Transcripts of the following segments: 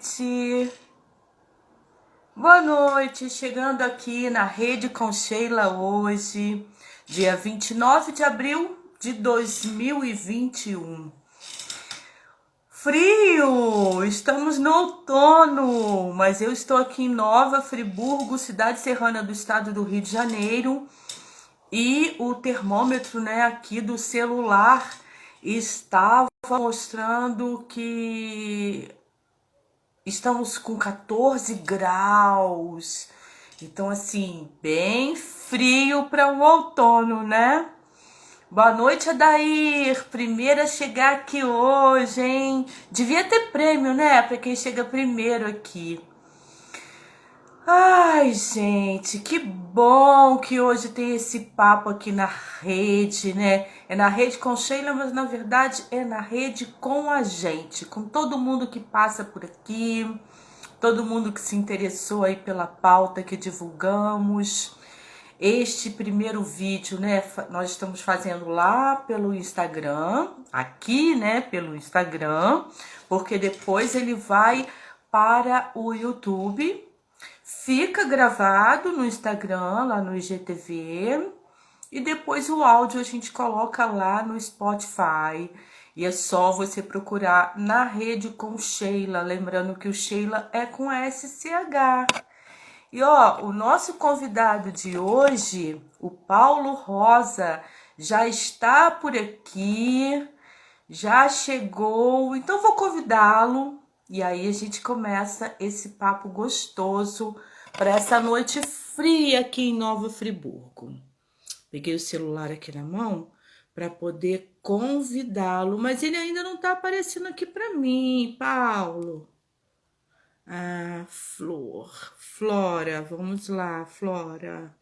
noite. Boa noite, chegando aqui na Rede com Sheila hoje, dia 29 de abril de 2021. Frio! Estamos no outono, mas eu estou aqui em Nova Friburgo, cidade serrana do estado do Rio de Janeiro, e o termômetro, aqui do celular estava mostrando que estamos com 14 graus. Então, assim, bem frio para um outono, né? Boa noite, Adair. Primeira a chegar aqui hoje, hein? Devia ter prêmio, né? Para quem chega primeiro aqui. Ai, gente, que bom que hoje tem esse papo aqui na rede, né? É na rede com Sheila, mas na verdade é na rede com a gente, com todo mundo que passa por aqui, todo mundo que se interessou aí pela pauta que divulgamos. Este primeiro vídeo, né, nós estamos fazendo lá pelo Instagram, aqui, né, pelo Instagram, porque depois ele vai para o YouTube. Fica gravado no Instagram, lá no IGTV, e depois o áudio a gente coloca lá no Spotify. E é só você procurar na rede com Sheila, lembrando que o Sheila é com SCH. E ó, o nosso convidado de hoje, o Paulo Rosa, já está por aqui, já chegou, então vou convidá-lo. E aí a gente começa esse papo gostoso para essa noite fria aqui em Nova Friburgo. Peguei o celular aqui na mão para poder convidá-lo, mas ele ainda não está aparecendo aqui para mim, Paulo. Ah, Flora, vamos lá, Flora.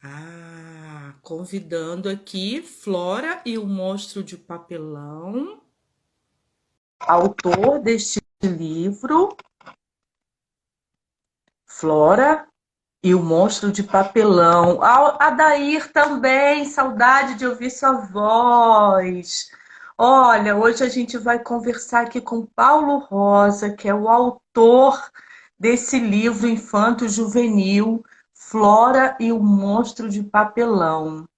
Ah, convidando aqui Flora e o Monstro de Papelão, autor deste livro, Flora e o Monstro de Papelão. Adair também, saudade de ouvir sua voz. Olha, hoje a gente vai conversar aqui com Paulo Rosa, que é o autor desse livro infanto-juvenil, Flora e o Monstro de Papelão.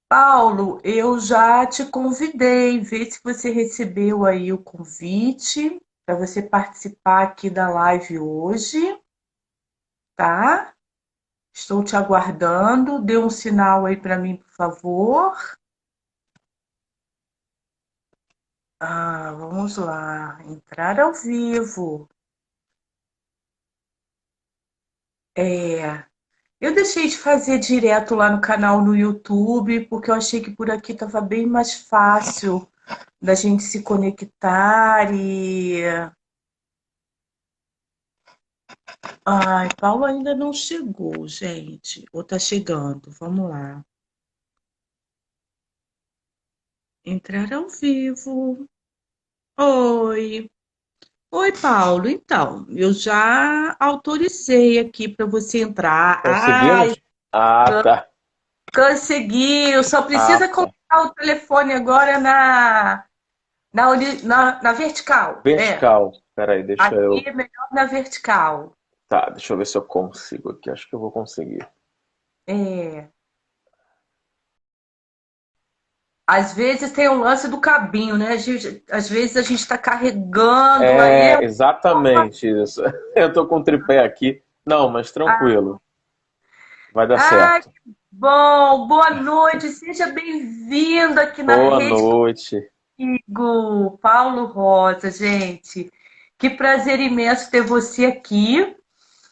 Paulo, eu já te convidei, vê se você recebeu aí o convite para você participar aqui da live hoje, tá? Estou te aguardando. Dê um sinal aí para mim, por favor. Ah, vamos lá. Entrar ao vivo. É. Eu deixei de fazer direto lá no canal no YouTube, porque eu achei que por aqui estava bem mais fácil da gente se conectar e. Ai, Paulo ainda não chegou, gente. Ou tá chegando? Vamos lá. Entrar ao vivo. Oi. Oi, Paulo. Então, eu já autorizei aqui para você entrar. Ai, Conseguimos? Ah, tá. conseguiu. Só Ah, precisa tá. colocar o telefone agora na vertical. É, Vertical. Peraí, deixa aqui eu. é melhor na vertical. Tá, deixa eu ver se eu consigo aqui. Acho que eu vou conseguir. É. Às vezes tem o lance do cabinho, né? Às vezes a gente está carregando, aí é. É exatamente isso. Eu tô com o tripé aqui. Não, mas tranquilo. Vai dar Ah, certo. que bom! Boa noite, seja bem-vindo aqui na Boa Rede noite. Comigo, Paulo Rosa, gente. Que prazer imenso ter você aqui.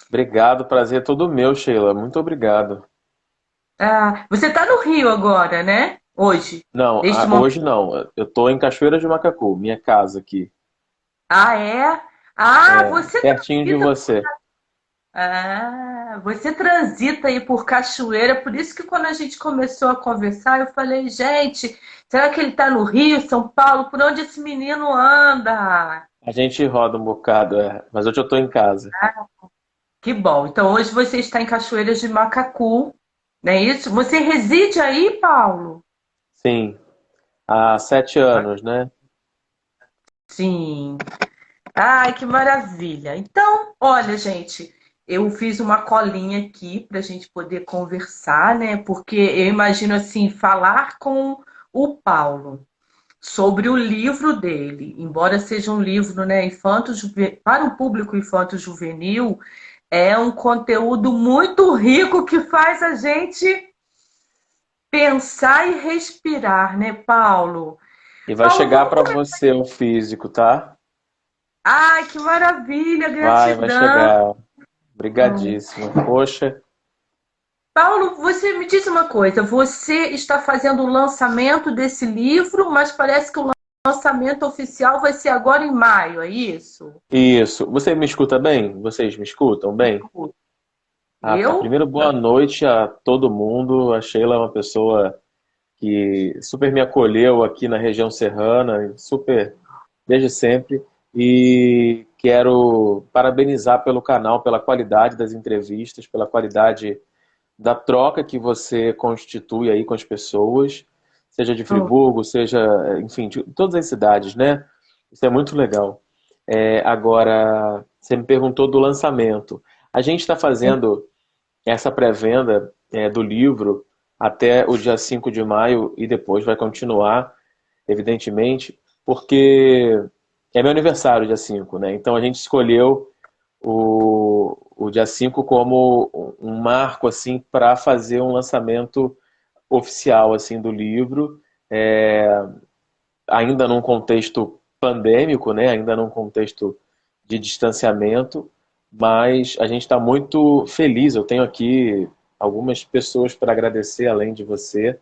Obrigado, prazer é todo meu, Sheila. Muito obrigado. Ah, você está no Rio agora, né? Hoje, Não, neste momento. hoje não. Eu tô em Cachoeira de Macacu, minha casa aqui. Ah, é? Ah, É, você pertinho de transita. você. Você transita aí por Cachoeira, por isso que quando a gente começou a conversar, eu falei, gente, será que ele está no Rio, São Paulo? Por onde esse menino anda? A gente roda um bocado, mas hoje eu tô em casa. Que bom. Então hoje você está em Cachoeiras de Macacu, não é isso? Você reside aí, Paulo? Sim, há 7 anos, né? Sim. Ai, que maravilha. Então, olha, gente, eu fiz uma colinha aqui para a gente poder conversar, né? Porque eu imagino assim, falar com o Paulo sobre o livro dele, embora seja um livro, né, para o público infanto-juvenil, é um conteúdo muito rico que faz a gente pensar e respirar, né, Paulo? E vai Paulo, chegar vamos para começar. você o físico, tá? Ai, que maravilha, Vai gratidão. chegar. Obrigadíssimo. Poxa, Paulo, você me diz uma coisa, você está fazendo o lançamento desse livro, mas parece que o lançamento oficial vai ser agora em maio, é isso? isso. Você me escuta bem? Vocês me escutam bem? Ah, tá. Eu? Primeiro, boa noite a todo mundo. A Sheila é uma pessoa que super me acolheu aqui na região serrana, super desde sempre. E quero parabenizar pelo canal, pela qualidade das entrevistas, pela qualidade da troca que você constitui aí com as pessoas, seja de Friburgo, seja, enfim, de todas as cidades, né? Isso é muito legal. Agora, você me perguntou do lançamento. A gente está fazendo essa pré-venda do livro até o dia 5 de maio e depois vai continuar, evidentemente, porque é meu aniversário, dia 5, né? Então a gente escolheu o dia 5 como um marco assim para fazer um lançamento oficial assim do livro, ainda num contexto pandêmico, né? Ainda num contexto de distanciamento, mas a gente está muito feliz. Eu tenho aqui algumas pessoas para agradecer além de você.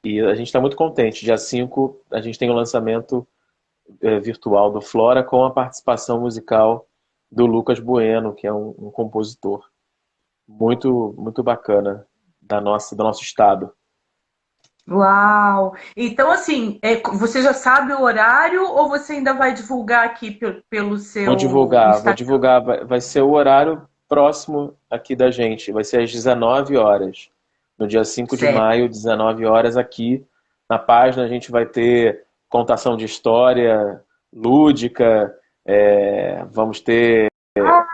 E a gente está muito contente. Dia 5 a gente tem o lançamento virtual do Flora com a participação musical do Lucas Bueno, que é um compositor muito, muito bacana do nosso estado. Uau! Então, assim, você já sabe o horário ou você ainda vai divulgar aqui pelo seu Vou Instagram? divulgar, vai ser o horário próximo aqui da gente, vai ser às 19 horas. No dia 5 de Certo. maio, 19 horas, aqui na página a gente vai ter contação de história lúdica, vamos ter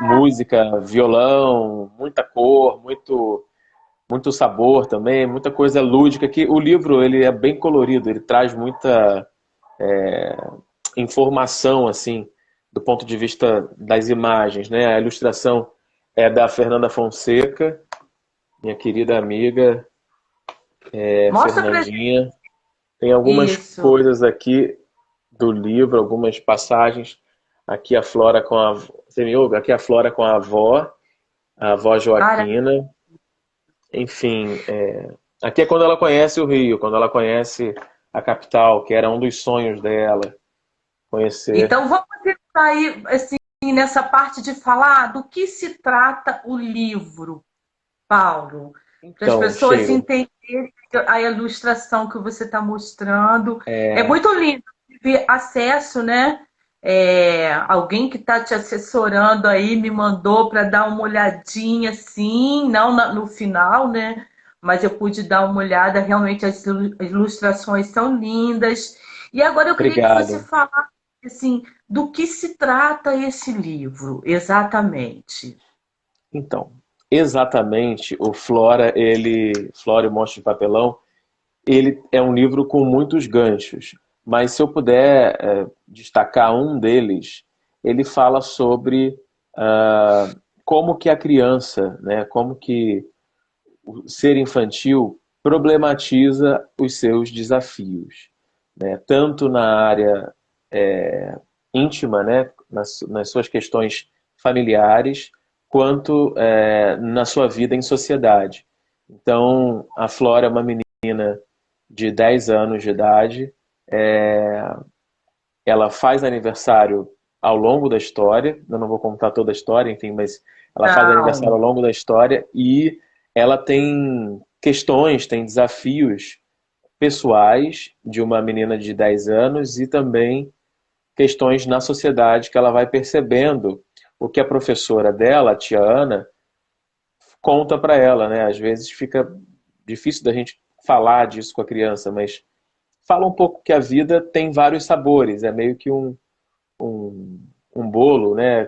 música, violão, muita cor, muito sabor também, muita coisa lúdica, que o livro ele é bem colorido, ele traz muita informação assim do ponto de vista das imagens, né? A ilustração é da Fernanda Fonseca, minha querida amiga Mostra pra gente Fernandinha. Tem algumas isso. coisas aqui do livro, algumas passagens. Aqui a Flora com a você me ouve? Aqui a Flora com a avó Mara- Joaquina. Enfim, aqui é quando ela conhece o Rio, quando ela conhece a capital, que era um dos sonhos dela, conhecer. Então, vamos tentar aí, assim, nessa parte de falar do que se trata o livro, Paulo, para as Então, pessoas Sheila, entenderem a ilustração que você está mostrando. É muito lindo ver acesso, né? Alguém que está te assessorando aí me mandou para dar uma olhadinha, sim, não no final, né? Mas eu pude dar uma olhada, realmente as ilustrações são lindas. E agora eu queria que você obrigado. falasse assim, do que se trata esse livro, exatamente. Então, exatamente, o Flora e o Monstro de Papelão, ele é um livro com muitos ganchos, mas se eu puder destacar um deles, ele fala sobre como que a criança, né, como que o ser infantil problematiza os seus desafios, né, tanto na área íntima, né, nas suas questões familiares, quanto na sua vida em sociedade. Então, a Flora é uma menina de 10 anos de idade, ela faz aniversário ao longo da história, eu não vou contar toda a história, enfim, mas ela faz aniversário Não. ao longo da história e ela tem questões, tem desafios pessoais de uma menina de 10 anos e também questões na sociedade que ela vai percebendo o que a professora dela, a tia Ana, conta para ela, né? Às vezes fica difícil da gente falar disso com a criança, mas fala um pouco que a vida tem vários sabores, é meio que um bolo, né,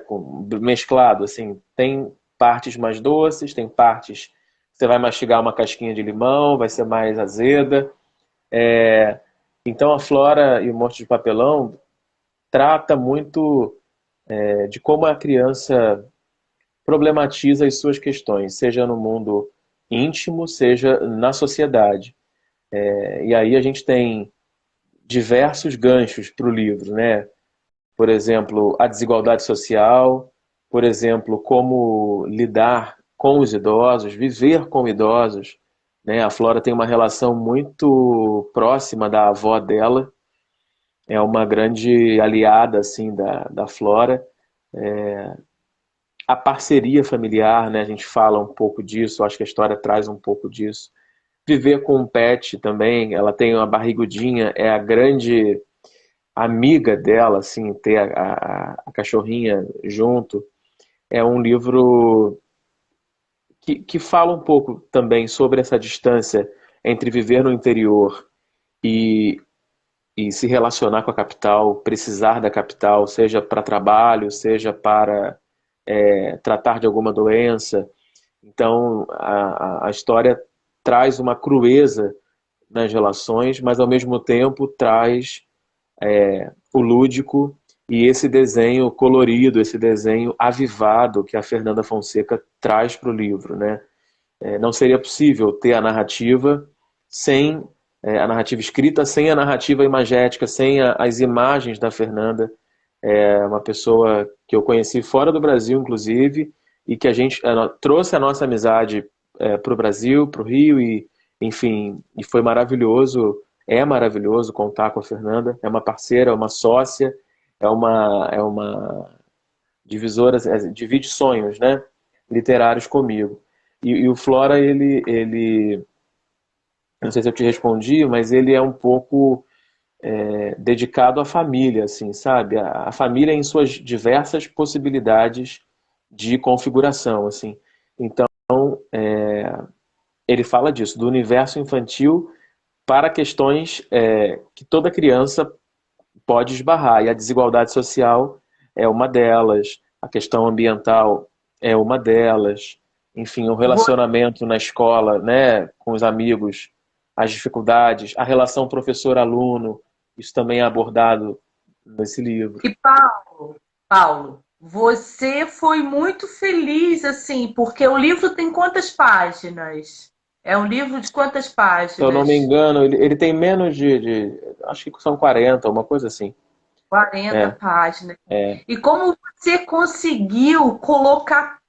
mesclado, assim, tem partes mais doces, tem partes que você vai mastigar uma casquinha de limão, vai ser mais azeda. Então a Flora e o Monte de Papelão trata muito de como a criança problematiza as suas questões, seja no mundo íntimo, seja na sociedade. E aí a gente tem diversos ganchos para o livro, né? Por exemplo, a desigualdade social, por exemplo, como lidar com os idosos, viver com idosos, né? A Flora tem uma relação muito próxima da avó dela, é uma grande aliada assim da Flora. A parceria familiar, né? A gente fala um pouco disso, acho que a história traz um pouco disso. Viver com um pet também, ela tem uma barrigudinha, é a grande amiga dela, assim, ter a cachorrinha junto. É um livro que fala um pouco também sobre essa distância entre viver no interior e, e se relacionar com a capital, precisar da capital, seja para trabalho, seja para tratar de alguma doença. Então, a história traz uma crueza nas relações, mas ao mesmo tempo traz o lúdico e esse desenho colorido, esse desenho avivado que a Fernanda Fonseca traz para o livro, né? Não seria possível ter a narrativa sem a narrativa escrita, sem a narrativa imagética, sem as imagens da Fernanda. É uma pessoa que eu conheci fora do Brasil, inclusive, e que a gente trouxe a nossa amizade para o Brasil, para o Rio, e enfim, e foi maravilhoso. É maravilhoso contar com a Fernanda. É uma parceira, é uma sócia, é uma divisora, divide sonhos, né? Literários comigo. E o Flora, não sei se eu te respondi, mas ele é um pouco dedicado à família, assim, sabe? A família em suas diversas possibilidades de configuração, assim. Então, ele fala disso, do universo infantil para questões que toda criança pode esbarrar. E a desigualdade social é uma delas, a questão ambiental é uma delas, enfim, o relacionamento na escola, né, com os amigos, as dificuldades, a relação professor-aluno, isso também é abordado nesse livro. E Paulo, você foi muito feliz, assim, porque o livro tem quantas páginas? É um livro de quantas Se eu não me páginas? engano, ele tem menos acho que são 40, uma coisa assim. 40 É, páginas. é. E como você conseguiu colocar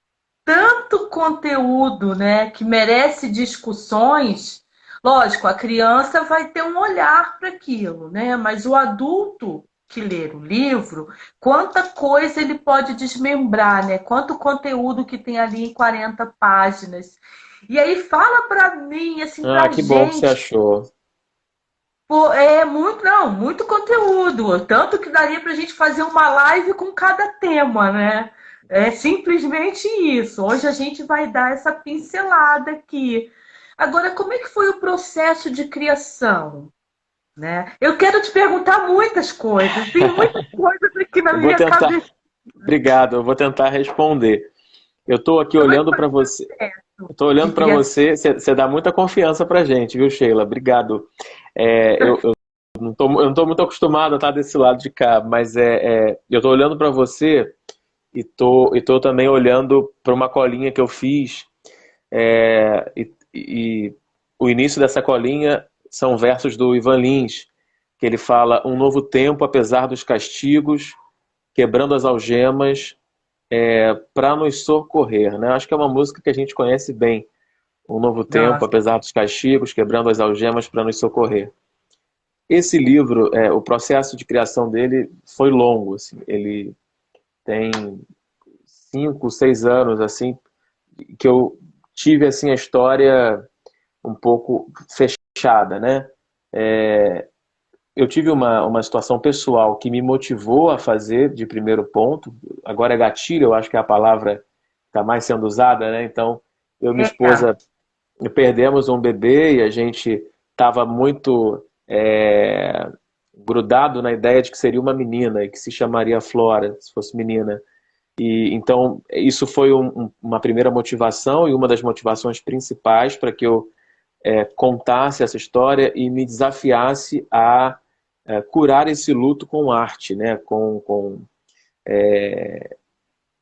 tanto conteúdo, né, que merece discussões? Lógico, a criança vai ter um olhar para aquilo, né? Mas o adulto que ler o livro, quanta coisa ele pode desmembrar, né? Quanto conteúdo que tem ali em 40 páginas. E aí fala para mim, assim, Ah, para que bom que você gente. achou. Pô, é muito, não, muito conteúdo. Tanto que daria para a gente fazer uma live com cada tema, né? É simplesmente isso. Hoje a gente vai dar essa pincelada aqui. Agora, como é que foi o processo de criação, né? Eu quero te perguntar muitas coisas. Tem muitas coisas aqui na Eu vou minha tentar. cabeça. Obrigado, eu vou tentar responder. Eu estou aqui Como é que olhando foi para o você. processo Eu tô de olhando para criação? você, você dá muita confiança pra gente, viu, Sheila? Obrigado. Eu eu não tô muito acostumado a estar desse lado de cá, mas eu tô olhando para você e tô também olhando para uma colinha que eu fiz, e o início dessa colinha são versos do Ivan Lins, que ele fala: um novo tempo, apesar dos castigos, quebrando as algemas, para nos socorrer, né? Acho que é uma música que a gente conhece bem. Um novo tempo, Nossa, apesar dos castigos, quebrando as algemas para nos socorrer. Esse livro, o processo de criação dele foi longo, assim. Ele tem 5, 6 anos, assim, que eu tive assim a história um pouco fechada, né? Eu tive uma situação pessoal que me motivou a fazer de primeiro ponto. Agora é gatilho, eu acho que é a palavra que está mais sendo usada, né? Então, eu e minha é. esposa perdemos um bebê e a gente estava muito grudado na ideia de que seria uma menina e que se chamaria Flora, se fosse menina. E então isso foi uma primeira motivação e uma das motivações principais para que eu contasse essa história e me desafiasse a curar esse luto com arte, né? Com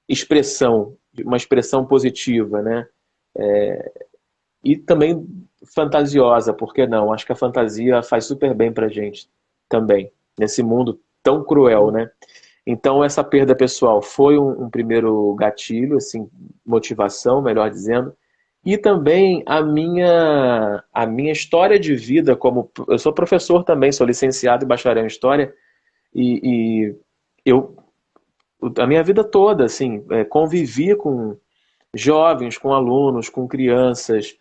expressão, uma expressão positiva, né? E também fantasiosa, por que não? Acho que a fantasia faz super bem pra gente também, nesse mundo tão cruel, né? Então, essa perda pessoal foi um primeiro gatilho, assim, motivação, melhor dizendo, e também a minha história de vida como... Eu sou professor também, sou licenciado e bacharel em História, e eu, a minha vida toda, assim, convivi com jovens, com alunos, com crianças,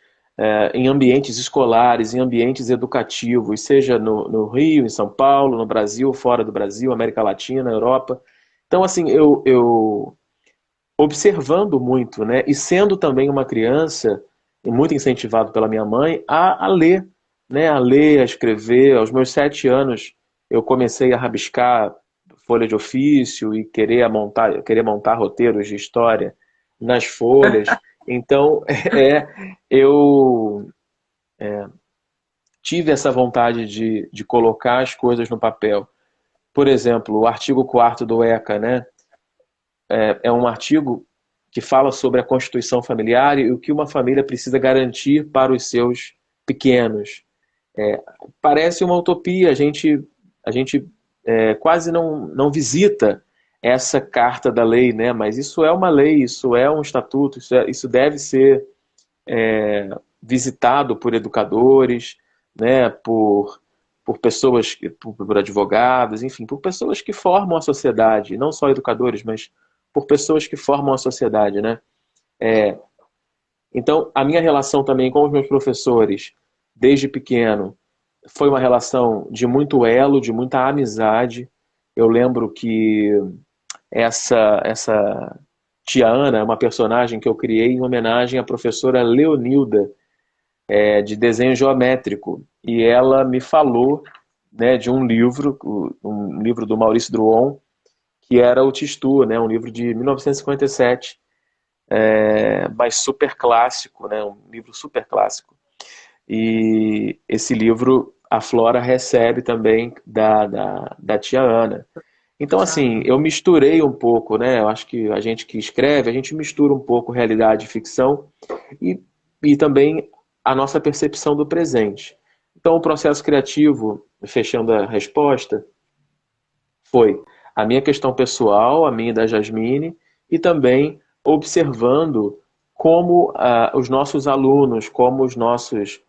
em ambientes escolares, em ambientes educativos, seja no Rio, em São Paulo, no Brasil, fora do Brasil, América Latina, Europa. Então, assim, eu observando muito, né, e sendo também uma criança, e muito incentivado pela minha mãe, a ler, né, a ler, a escrever. Aos meus 7 anos, eu comecei a rabiscar folha de ofício e querer montar roteiros de história nas folhas. Então, eu tive essa vontade de colocar as coisas no papel. Por exemplo, o artigo 4º do ECA, né? É um artigo que fala sobre a constituição familiar e o que uma família precisa garantir para os seus pequenos. Parece uma utopia, a gente quase não visita essa carta da lei, né? Mas isso é uma lei, isso é um estatuto, isso deve ser visitado por educadores, né? Por pessoas, por advogados, enfim, por pessoas que formam a sociedade, não só educadores, mas por pessoas que formam a sociedade, né? Então, a minha relação também com os meus professores, desde pequeno, foi uma relação de muito elo, de muita amizade. Eu lembro que essa tia Ana é uma personagem que eu criei em homenagem à professora Leonilda, de desenho geométrico. E ela me falou, né, de um livro do Maurício Druon, que era o Tistu, né, um livro de 1957, mas super clássico, né, um livro super clássico. E esse livro a Flora recebe também da tia Ana. Então, assim, eu misturei um pouco, né? Eu acho que a gente que escreve, a gente mistura um pouco realidade e ficção e, e também a nossa percepção do presente. Então, o processo criativo, fechando a resposta, foi a minha questão pessoal, a minha e da Jasmine, e também observando como os nossos alunos, como os nossos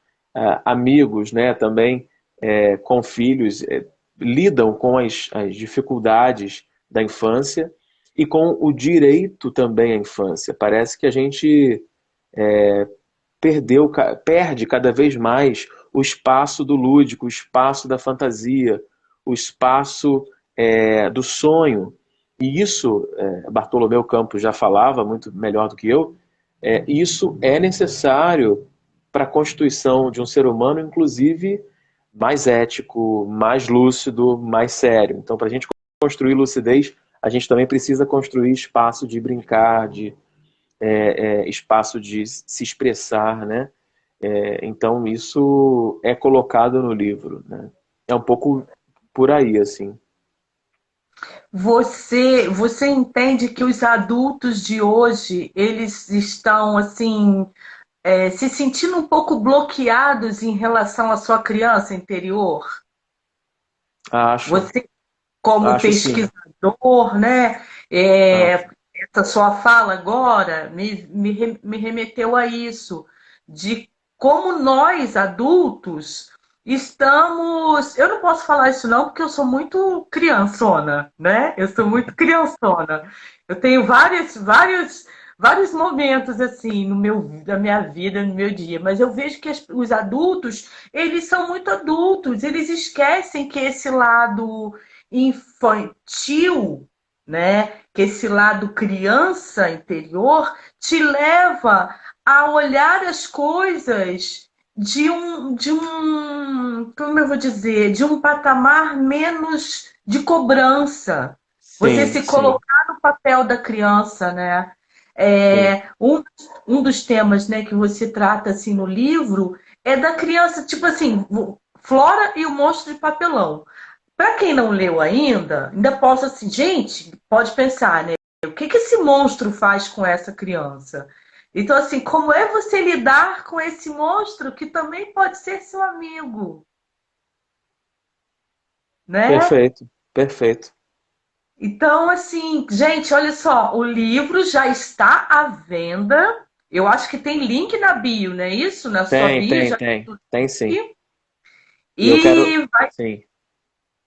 amigos, né, também com filhos, lidam com as dificuldades da infância e com o direito também à infância. Parece que a gente perde cada vez mais o espaço do lúdico, o espaço da fantasia, o espaço do sonho. E isso, Bartolomeu Campos já falava muito melhor do que eu, isso é necessário para a constituição de um ser humano, inclusive mais ético, mais lúcido, mais sério. Então, para a gente construir lucidez, a gente também precisa construir espaço de brincar, espaço de se expressar, né? Então, isso é colocado no livro, né? É um pouco por aí, assim. Você entende que os adultos de hoje, eles estão assim, se sentindo um pouco bloqueados em relação à sua criança interior? Acho, Você, como acho sim. pesquisador, né? Acho. Essa sua fala agora me remeteu a isso, de como nós, adultos, estamos. Eu não posso falar isso, não, porque eu sou muito criançona, né? Eu sou muito criançona. Eu tenho vários momentos assim da minha vida, no meu dia, mas eu vejo que os adultos, eles são muito adultos, eles esquecem que esse lado infantil, né, que esse lado criança interior te leva a olhar as coisas como eu vou dizer, de um patamar menos de cobrança. Você Sim, se sim, colocar no papel da criança, né? sim. Um dos temas, né, que você trata assim no livro é da criança, tipo assim, Flora e o Monstro de Papelão. Para quem não leu ainda posso assim, gente, pode pensar, né? O que que esse monstro faz com essa criança? Então, assim, como é você lidar com esse monstro que também pode ser seu amigo, né? Perfeito, perfeito. Então, assim, gente, olha só, o livro já está à venda. Eu acho que tem link na bio, não é isso? Na sua Tem, bio tem, já tem tem. tudo Tem sim. aqui. E eu quero. E Sim.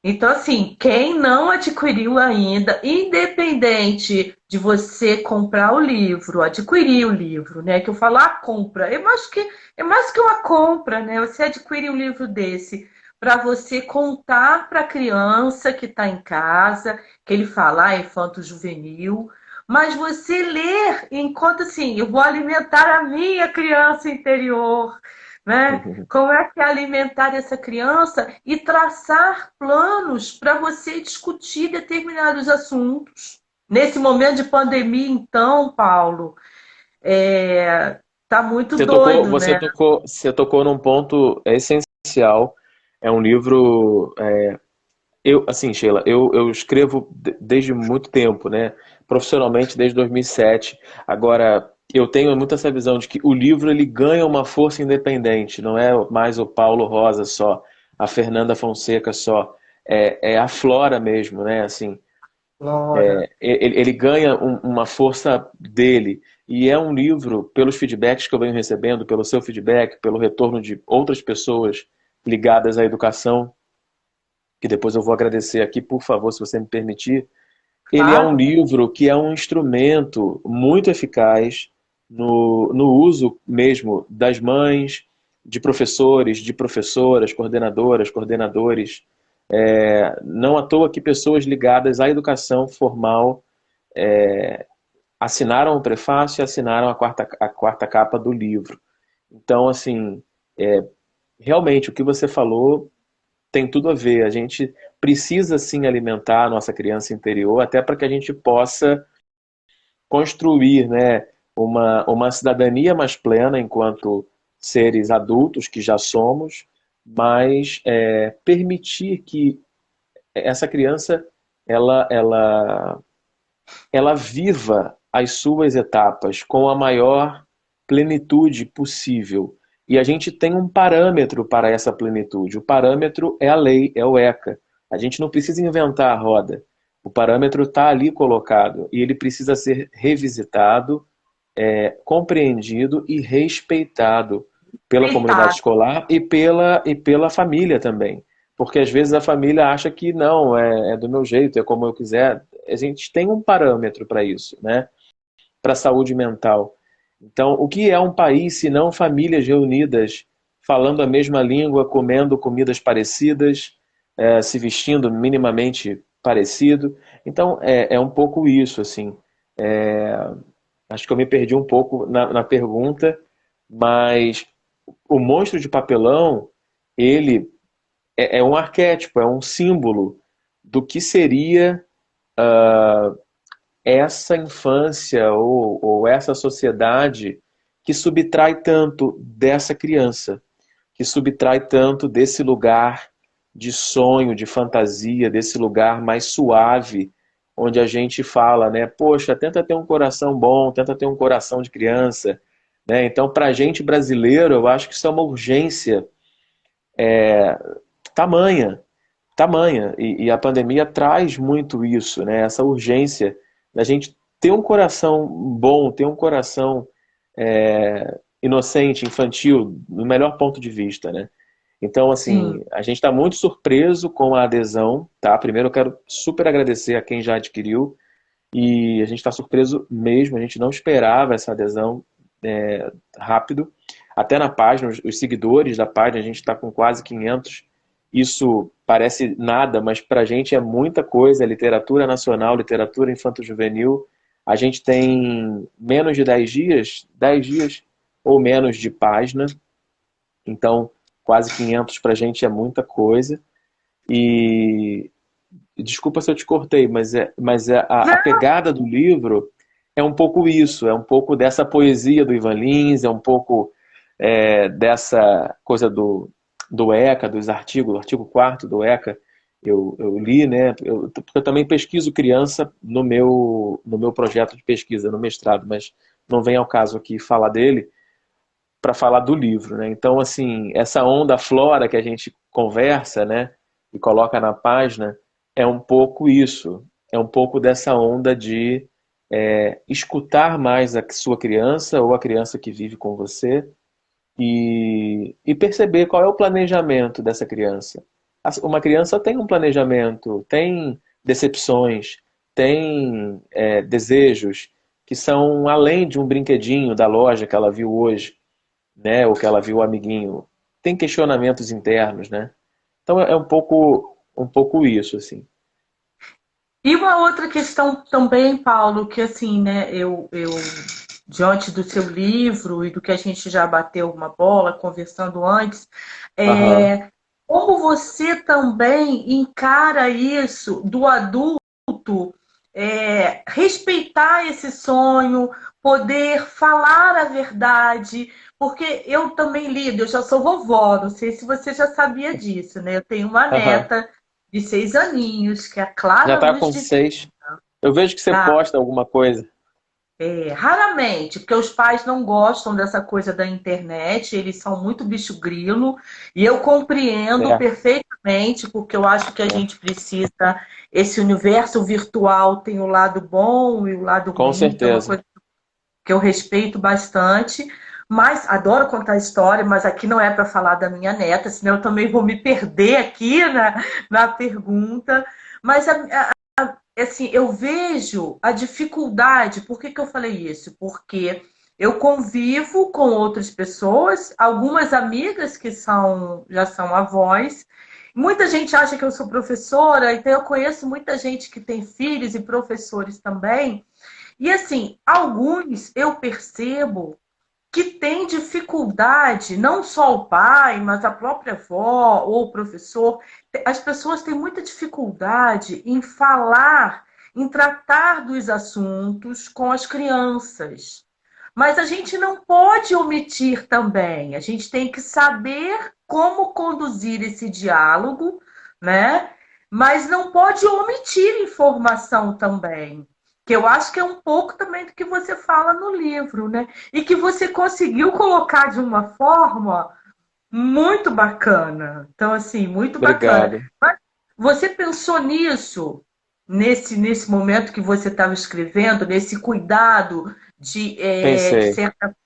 então, assim, quem não adquiriu ainda, independente de você comprar o livro, adquirir o livro, né? Que eu falo, a compra, é mais que uma compra, né? Você adquirir um livro desse para você contar para a criança que está em casa, que ele fala, infanto-juvenil, mas você ler enquanto assim, eu vou alimentar a minha criança interior, né? Como é que é alimentar essa criança e traçar planos para você discutir determinados assuntos. Nesse momento de pandemia, então, Paulo, tá muito doido, né? Você tocou num ponto essencial. É um livro. Assim, Sheila, eu escrevo desde muito tempo, né? Profissionalmente desde 2007. Agora, eu tenho muito essa visão de que o livro ele ganha uma força independente, não é mais o Paulo Rosa só, a Fernanda Fonseca só, é a Flora mesmo, né? Assim, Flora. ele ganha uma força dele. E é um livro, pelos feedbacks que eu venho recebendo, pelo seu feedback, pelo retorno de outras pessoas ligadas à educação, que depois eu vou agradecer aqui, por favor, se você me permitir. Ele é um Claro. livro que é um instrumento muito eficaz no uso mesmo das mães, de professores, de professoras, coordenadoras, coordenadores. Não à toa que pessoas ligadas à educação formal assinaram o prefácio e assinaram a quarta capa do livro. Então, assim, realmente o que você falou tem tudo a ver. A gente precisa sim alimentar a nossa criança interior, até para que a gente possa construir, né, uma cidadania mais plena enquanto seres adultos que já somos, mas permitir que essa criança ela, ela, ela viva as suas etapas com a maior plenitude possível. E a gente tem um parâmetro para essa plenitude. O parâmetro é a lei, é o ECA. A gente não precisa inventar a roda. O parâmetro está ali colocado e ele precisa ser revisitado, compreendido e respeitado pela comunidade Deitado. escolar e pela família também. Porque às vezes a família acha que não, é do meu jeito, é como eu quiser. A gente tem um parâmetro para isso, né? Para a saúde mental. Então, o que é um país se não famílias reunidas, falando a mesma língua, comendo comidas parecidas, se vestindo minimamente parecido? Então, é um pouco isso, assim. Acho que eu me perdi um pouco na pergunta, mas o monstro de papelão, ele é um arquétipo, é um símbolo do que seria essa infância ou essa sociedade que subtrai tanto dessa criança, que subtrai tanto desse lugar de sonho, de fantasia, desse lugar mais suave, onde a gente fala, né? Poxa, tenta ter um coração bom, tenta ter um coração de criança, né? Então, para a gente brasileiro, eu acho que isso é uma urgência tamanha, tamanha. E a pandemia traz muito isso, né? Essa urgência da gente ter um coração bom, ter um coração inocente, infantil, no melhor ponto de vista, né? Então, Sim. assim, a gente está muito surpreso com a adesão, tá? Primeiro, eu quero super agradecer a quem já adquiriu e a gente está surpreso mesmo. A gente não esperava essa adesão rápido. Até na página, os seguidores da página, a gente está com quase 500. Isso parece nada, mas para a gente é muita coisa. É literatura nacional, literatura infanto-juvenil. A gente tem menos de 10 dias ou menos de página. Então, quase 500 para a gente é muita coisa. E desculpa se eu te cortei, mas a pegada do livro é um pouco isso, é um pouco dessa poesia do Ivan Lins, é um pouco dessa coisa do ECA, dos artigos, do artigo 4º do ECA, eu li, né? Porque eu também pesquiso criança no meu projeto de pesquisa, no mestrado, mas não vem ao caso aqui falar dele para falar do livro, né? Então, assim, essa onda flora que a gente conversa, né, e coloca na página, é um pouco isso, é um pouco dessa onda de escutar mais a sua criança ou a criança que vive com você e perceber qual é o planejamento dessa criança. Uma criança tem um planejamento, tem decepções, tem desejos que são além de um brinquedinho da loja que ela viu hoje, né, ou que ela viu o amiguinho. Tem questionamentos internos, né? Então é um pouco isso, assim. E uma outra questão também, Paulo, que assim, né, eu diante do seu livro e do que a gente já bateu uma bola conversando antes, Aham, como você também encara isso do adulto, respeitar esse sonho, poder falar a verdade, porque eu também lido, eu já sou vovó, não sei se você já sabia disso, né? Eu tenho uma aham. neta de 6 aninhos, que é a Já clara tá luz com de 6. Eu vejo que você vida. posta alguma coisa. Raramente, porque os pais não gostam dessa coisa da internet, eles são muito bicho grilo, e eu compreendo É, perfeitamente, porque eu acho que a é. gente precisa, esse universo virtual tem o lado bom e o lado Com ruim, que é uma certeza. coisa que eu respeito bastante, mas adoro contar história, mas aqui não é para falar da minha neta, senão eu também vou me perder aqui na pergunta. Mas assim, eu vejo a dificuldade. Por que eu falei isso? Porque eu convivo com outras pessoas, algumas amigas que já são avós. Muita gente acha que eu sou professora, então eu conheço muita gente que tem filhos e professores também. E assim, alguns eu percebo que tem dificuldade, não só o pai, mas a própria avó ou o professor, as pessoas têm muita dificuldade em falar, em tratar dos assuntos com as crianças. Mas a gente não pode omitir também, a gente tem que saber como conduzir esse diálogo, né? Mas não pode omitir informação também. Que eu acho que é um pouco também do que você fala no livro, né? E que você conseguiu colocar de uma forma muito bacana. Então, assim, muito bacana. Obrigado. Mas você pensou nisso, nesse momento que você estava escrevendo, nesse cuidado de Pensei. certa.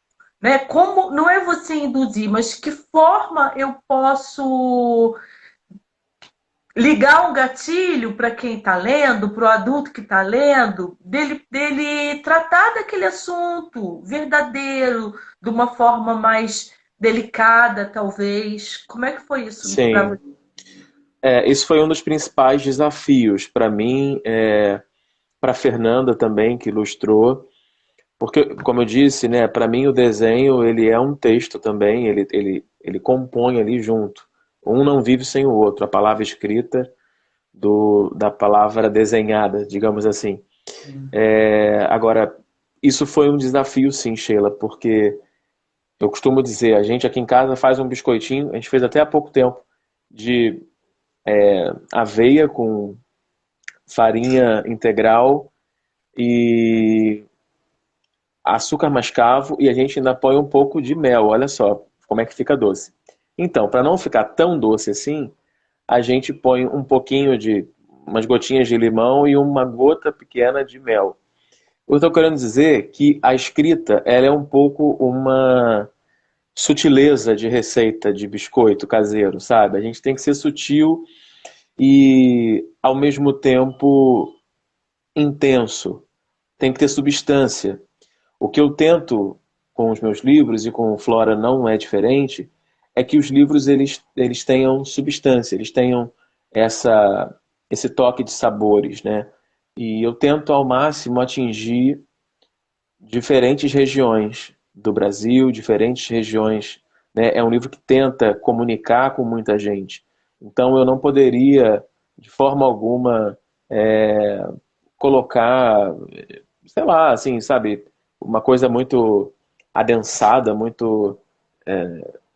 Né? Como não é você induzir, mas que forma eu posso ligar um gatilho para quem está lendo, para o adulto que está lendo, dele tratar daquele assunto verdadeiro, de uma forma mais delicada, talvez. Como é que foi isso para Sim. você? Esse foi um dos principais desafios para mim, para Fernanda também, que ilustrou. Porque, como eu disse, né, para mim o desenho ele é um texto também, ele compõe ali junto. Um não vive sem o outro, a palavra escrita da palavra desenhada, digamos assim. Agora, isso foi um desafio, sim, Sheila, porque eu costumo dizer, a gente aqui em casa faz um biscoitinho, a gente fez até há pouco tempo, de aveia com farinha integral e açúcar mascavo e a gente ainda põe um pouco de mel. Olha só como é que fica doce. Então, para não ficar tão doce assim, a gente põe um pouquinho de umas gotinhas de limão e uma gota pequena de mel. Eu estou querendo dizer que a escrita ela é um pouco uma sutileza de receita de biscoito caseiro, sabe? A gente tem que ser sutil e ao mesmo tempo intenso. Tem que ter substância. O que eu tento com os meus livros e com o Flora não é diferente, é que os livros eles tenham substância, eles tenham essa, esse toque de sabores, né? E eu tento ao máximo atingir diferentes regiões do Brasil, diferentes regiões, né? É um livro que tenta comunicar com muita gente. Então eu não poderia, de forma alguma, colocar, sei lá, assim, sabe, uma coisa muito adensada, muito,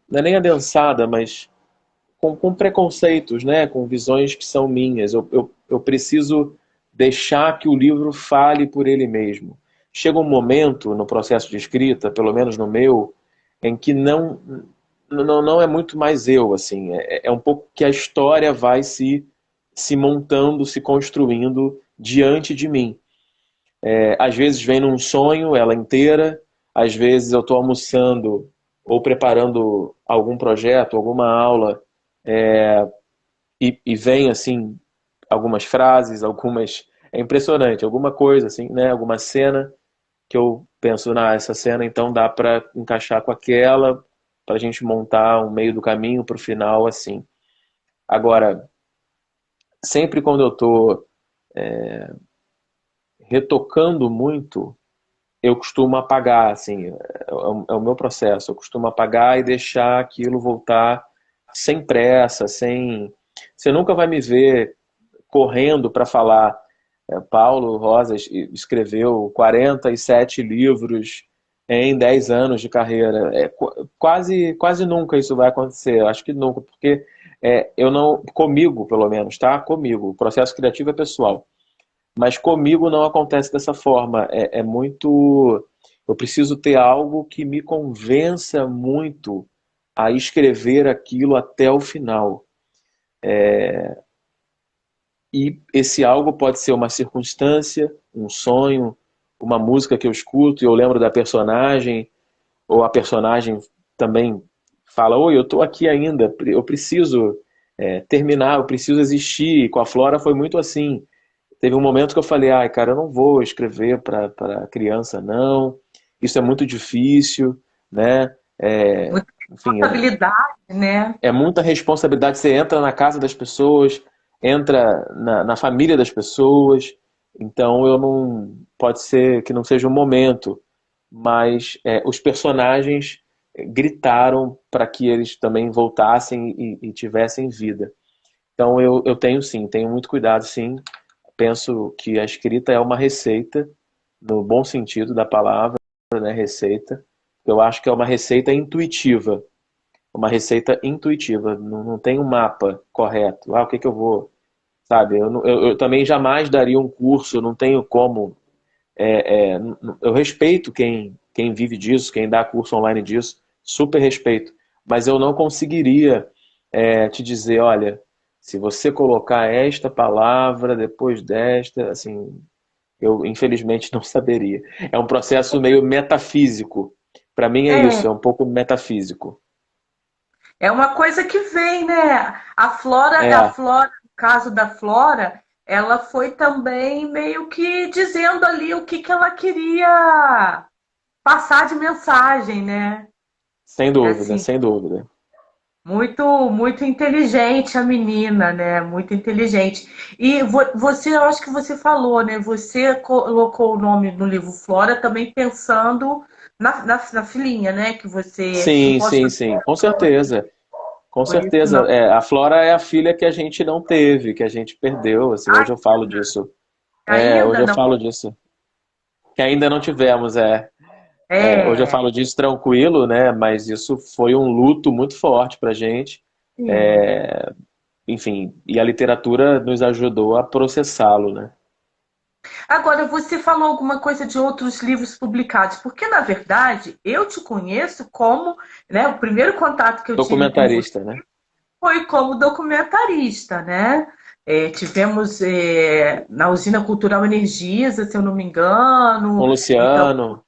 não é nem adensada, mas com preconceitos, né? Com visões que são minhas. Eu preciso deixar que o livro fale por ele mesmo. Chega um momento no processo de escrita, pelo menos no meu, em que não é muito mais eu, assim. É um pouco que a história vai se montando, se construindo diante de mim. Às vezes vem num sonho, ela inteira, às vezes eu estou almoçando ou preparando algum projeto, alguma aula, e vem assim algumas frases, algumas. É impressionante, alguma coisa assim, né? Alguma cena que eu penso, essa cena então dá para encaixar com aquela, para a gente montar um meio do caminho para o final assim. Agora, sempre quando eu estou retocando muito, eu costumo apagar, assim, é o meu processo. Eu costumo apagar e deixar aquilo voltar sem pressa, sem. Você nunca vai me ver correndo para falar. Paulo Rosas escreveu 47 livros em 10 anos de carreira. Quase nunca isso vai acontecer. Eu acho que nunca, porque eu não. Comigo, pelo menos, tá? Comigo. O processo criativo é pessoal. Mas comigo não acontece dessa forma. É muito. Eu preciso ter algo que me convença muito a escrever aquilo até o final. E esse algo pode ser uma circunstância, um sonho, uma música que eu escuto e eu lembro da personagem, ou a personagem também fala: Oi, eu estou aqui ainda, eu preciso terminar, eu preciso existir. E com a Flora foi muito assim. Teve um momento que eu falei: ai, cara, eu não vou escrever para criança, não. Isso é muito difícil, né? Muita Enfim, responsabilidade, né? é muita responsabilidade. Você entra na casa das pessoas, entra na família das pessoas. Então eu não. Pode ser que não seja o momento, mas os personagens gritaram para que eles também voltassem e tivessem vida. Então eu tenho sim, tenho muito cuidado sim. Penso que a escrita é uma receita, no bom sentido da palavra, né? Receita. Eu acho que é uma receita intuitiva. Uma receita intuitiva. Não tem um mapa correto. O que que eu vou. Sabe? Eu também jamais daria um curso, não tenho como. Eu respeito quem vive disso, quem dá curso online disso, super respeito. Mas eu não conseguiria te dizer, olha, se você colocar esta palavra depois desta, assim, eu infelizmente não saberia. É um processo meio metafísico. Para mim é É, isso, é um pouco metafísico. é uma coisa que vem, né? A É, Flora, no caso da Flora, ela foi também meio que dizendo ali o que que ela queria passar de mensagem, né? sem dúvida, Assim, sem dúvida. muito inteligente a menina, né? Muito inteligente. E você, eu acho que você falou, né? Você colocou o nome no livro Flora também pensando na filhinha, né? Que você não Sim, pode sim, fazer sim, com certeza. Com por isso certeza. não. A Flora é a filha que a gente não teve, que a gente perdeu. Assim, hoje eu falo disso. Hoje Ainda eu não. falo disso. Que ainda não tivemos, hoje eu É, falo disso tranquilo, né? Mas isso foi um luto muito forte pra gente. sim. Enfim, e a literatura nos ajudou a processá-lo, né? Agora, você falou alguma coisa de outros livros publicados, porque na verdade eu te conheço como, né, o primeiro contato que eu tive com você Documentarista, né? foi como documentarista, né? Tivemos na Usina Cultural Energisa, se eu não me Com engano, o então Luciano.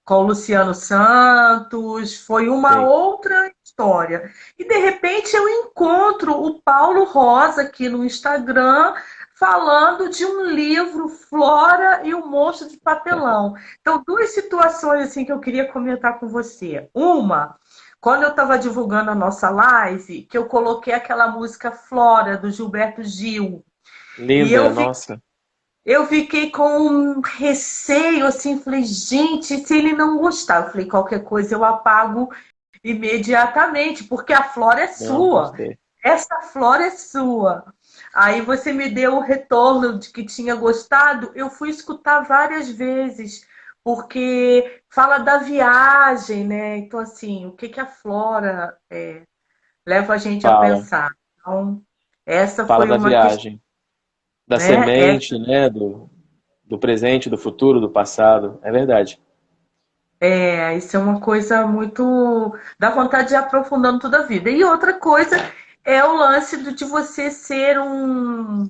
com o Luciano Santos, foi uma Sim. outra história. E de repente eu encontro o Paulo Rosa aqui no Instagram falando de um livro, Flora e o Monstro de Papelão. Então, duas situações assim que eu queria comentar com você. Uma, quando eu estava divulgando a nossa live, que eu coloquei aquela música Flora do Gilberto Gil. E Linda, nossa. eu fiquei com um receio, assim, falei, gente, se ele não gostar, eu falei, qualquer coisa eu apago imediatamente, porque a flora é Não, sua. gostei. Essa flora é sua. Aí você me deu o retorno de que tinha gostado. Eu fui escutar várias vezes, porque fala da viagem, né? Então, assim, o que que a flora leva a gente a Fala. pensar? Então, essa Fala foi da uma questão, viagem, da né? semente, né? Do presente, do futuro, do passado. É verdade. Isso é uma coisa muito. Dá vontade de ir aprofundando toda a vida. E outra coisa é o lance de você ser um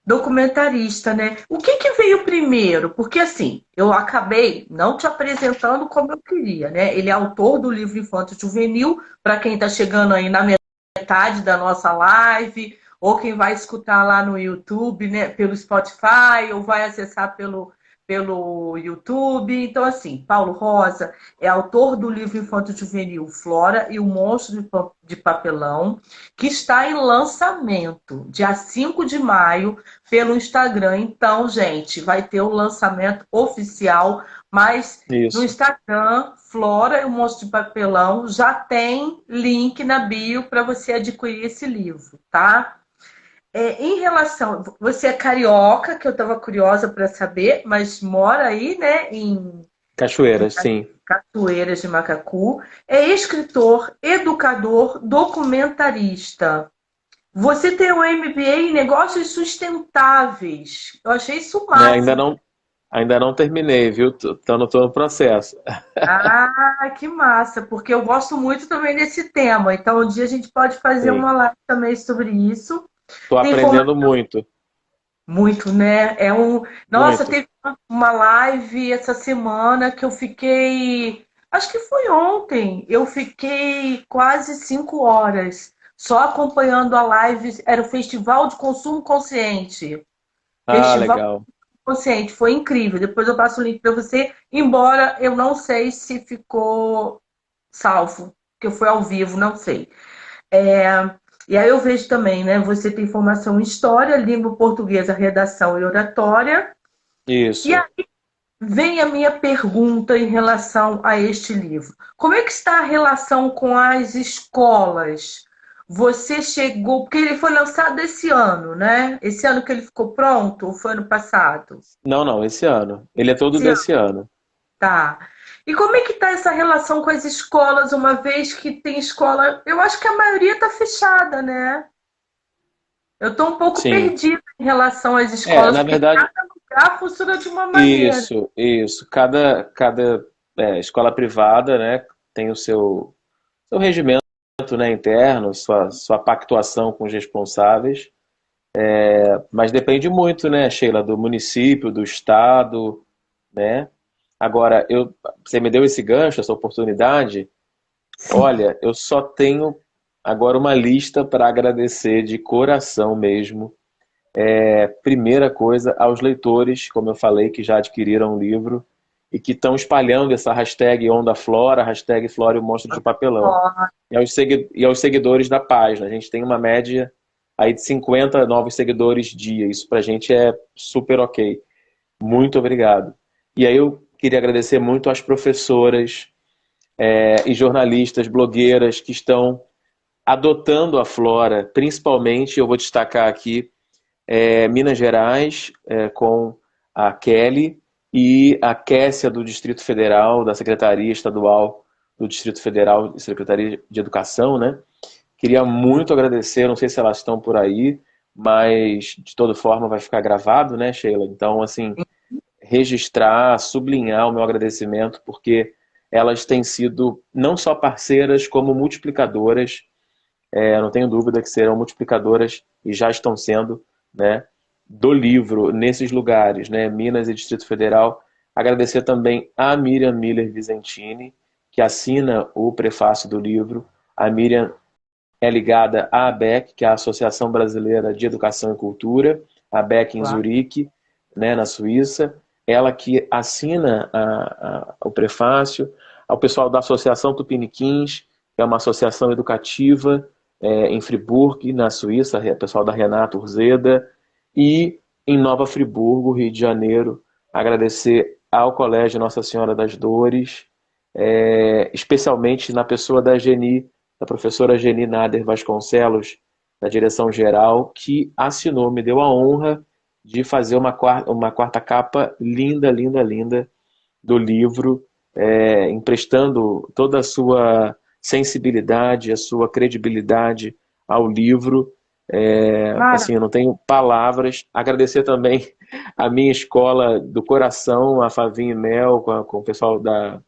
documentarista, né? O que que veio primeiro? Porque assim, eu acabei não te apresentando como eu queria, né? Ele é autor do livro Infanto Juvenil, para quem está chegando aí na metade da nossa live, ou quem vai escutar lá no YouTube, né? Pelo Spotify, ou vai acessar pelo YouTube. Então, assim, Paulo Rosa é autor do livro infanto-juvenil Flora e o Monstro de Papelão, que está em lançamento, dia 5 de maio, pelo Instagram. Então, gente, vai ter o lançamento oficial, mas no Isso. Instagram, Flora e o Monstro de Papelão, já tem link na bio para você adquirir esse livro, tá? Em relação, você é carioca, que eu estava curiosa para saber, mas mora aí, né, em Cachoeiras, sim. Cachoeiras de Macacu. É escritor, educador, documentarista. Você tem um MBA em negócios sustentáveis. Eu achei isso É, massa. ainda não terminei, viu? Tô no processo. Ah, que massa, porque eu gosto muito também desse tema. Então, um dia a gente pode fazer Sim. uma live também sobre isso. Tô Tem aprendendo muito, muito, né? Nossa, muito. teve uma live essa semana que eu fiquei. Acho que foi ontem. Eu fiquei quase 5 horas só acompanhando a live. Era o Festival de Consumo Consciente. Ah, Festival legal. Consciente, foi incrível. Depois eu passo o link para você, embora eu não sei se ficou salvo, porque foi ao vivo, não sei. É, e aí eu vejo também, né? Você tem formação em história, língua portuguesa, redação e oratória. E Isso. aí vem a minha pergunta em relação a este livro. Como é que está a relação com as escolas? Você chegou, porque ele foi lançado esse ano, né? Esse ano que ele ficou pronto, ou foi ano passado? Não, não, esse ano. Ele é todo Esse ano, desse ano. tá. E como é que está essa relação com as escolas, uma vez que tem escola? Eu acho que a maioria está fechada, né? Eu estou um pouco Sim. perdida em relação às É, escolas, na porque verdade, cada lugar funciona de uma maneira. isso. Cada escola privada, né, tem o seu regimento, né, interno, sua pactuação com os responsáveis. Mas depende muito, né, Sheila, do município, do estado, né? Agora, você me deu esse gancho, essa oportunidade. Sim. Olha, eu só tenho agora uma lista para agradecer de coração mesmo. Primeira coisa, aos leitores, como eu falei, que já adquiriram o livro e que estão espalhando essa hashtag Onda Flora, hashtag Flora e o Monstro de Papelão. Ó, E aos seguidores da página. A gente tem uma média aí de 50 novos seguidores dia. Isso pra gente é super ok. Muito obrigado. E aí eu queria agradecer muito às professoras e jornalistas, blogueiras que estão adotando a Flora, principalmente, eu vou destacar aqui, Minas Gerais, com a Kelly e a Kessia do Distrito Federal, da Secretaria Estadual do Distrito Federal e Secretaria de Educação, né? Queria muito agradecer, não sei se elas estão por aí, mas de toda forma vai ficar gravado, né, Sheila? Então, assim, registrar, sublinhar o meu agradecimento, porque elas têm sido não só parceiras, como multiplicadoras. Não tenho dúvida que serão multiplicadoras e já estão sendo, né, do livro nesses lugares, né, Minas e Distrito Federal. Agradecer também a Miriam Miller Visentini, que assina o prefácio do livro. A Miriam é ligada à ABEC, que é a Associação Brasileira de Educação e Cultura, a ABEC em claro. Zurique, né, na Suíça. Ela que assina o prefácio, ao pessoal da Associação Tupiniquins, que é uma associação educativa em Friburgo, na Suíça, o pessoal da Renato Urzeda, e em Nova Friburgo, Rio de Janeiro, agradecer ao Colégio Nossa Senhora das Dores, especialmente na pessoa da professora Geni Nader Vasconcelos, da direção geral, que assinou, me deu a honra de fazer uma quarta capa linda, linda, linda do livro, emprestando toda a sua sensibilidade, a sua credibilidade ao livro. Mara, Assim, eu não tenho palavras. Agradecer também a minha escola do coração, a Favinha e Mel, com o pessoal da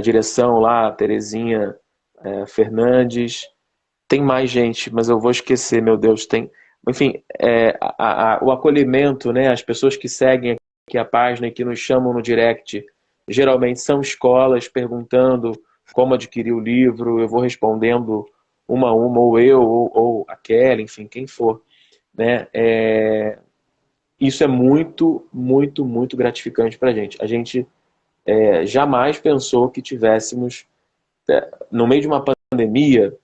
direção lá, a Terezinha Fernandes. Tem mais gente, mas eu vou esquecer, meu Deus. Tem, enfim, o acolhimento, né? As pessoas que seguem aqui a página e que nos chamam no direct, geralmente são escolas perguntando como adquirir o livro. Eu vou respondendo uma a uma, ou eu, ou a Kelly, enfim, quem for, né? Isso é muito, muito, muito gratificante para a gente. A gente jamais pensou que tivéssemos, no meio de uma pandemia,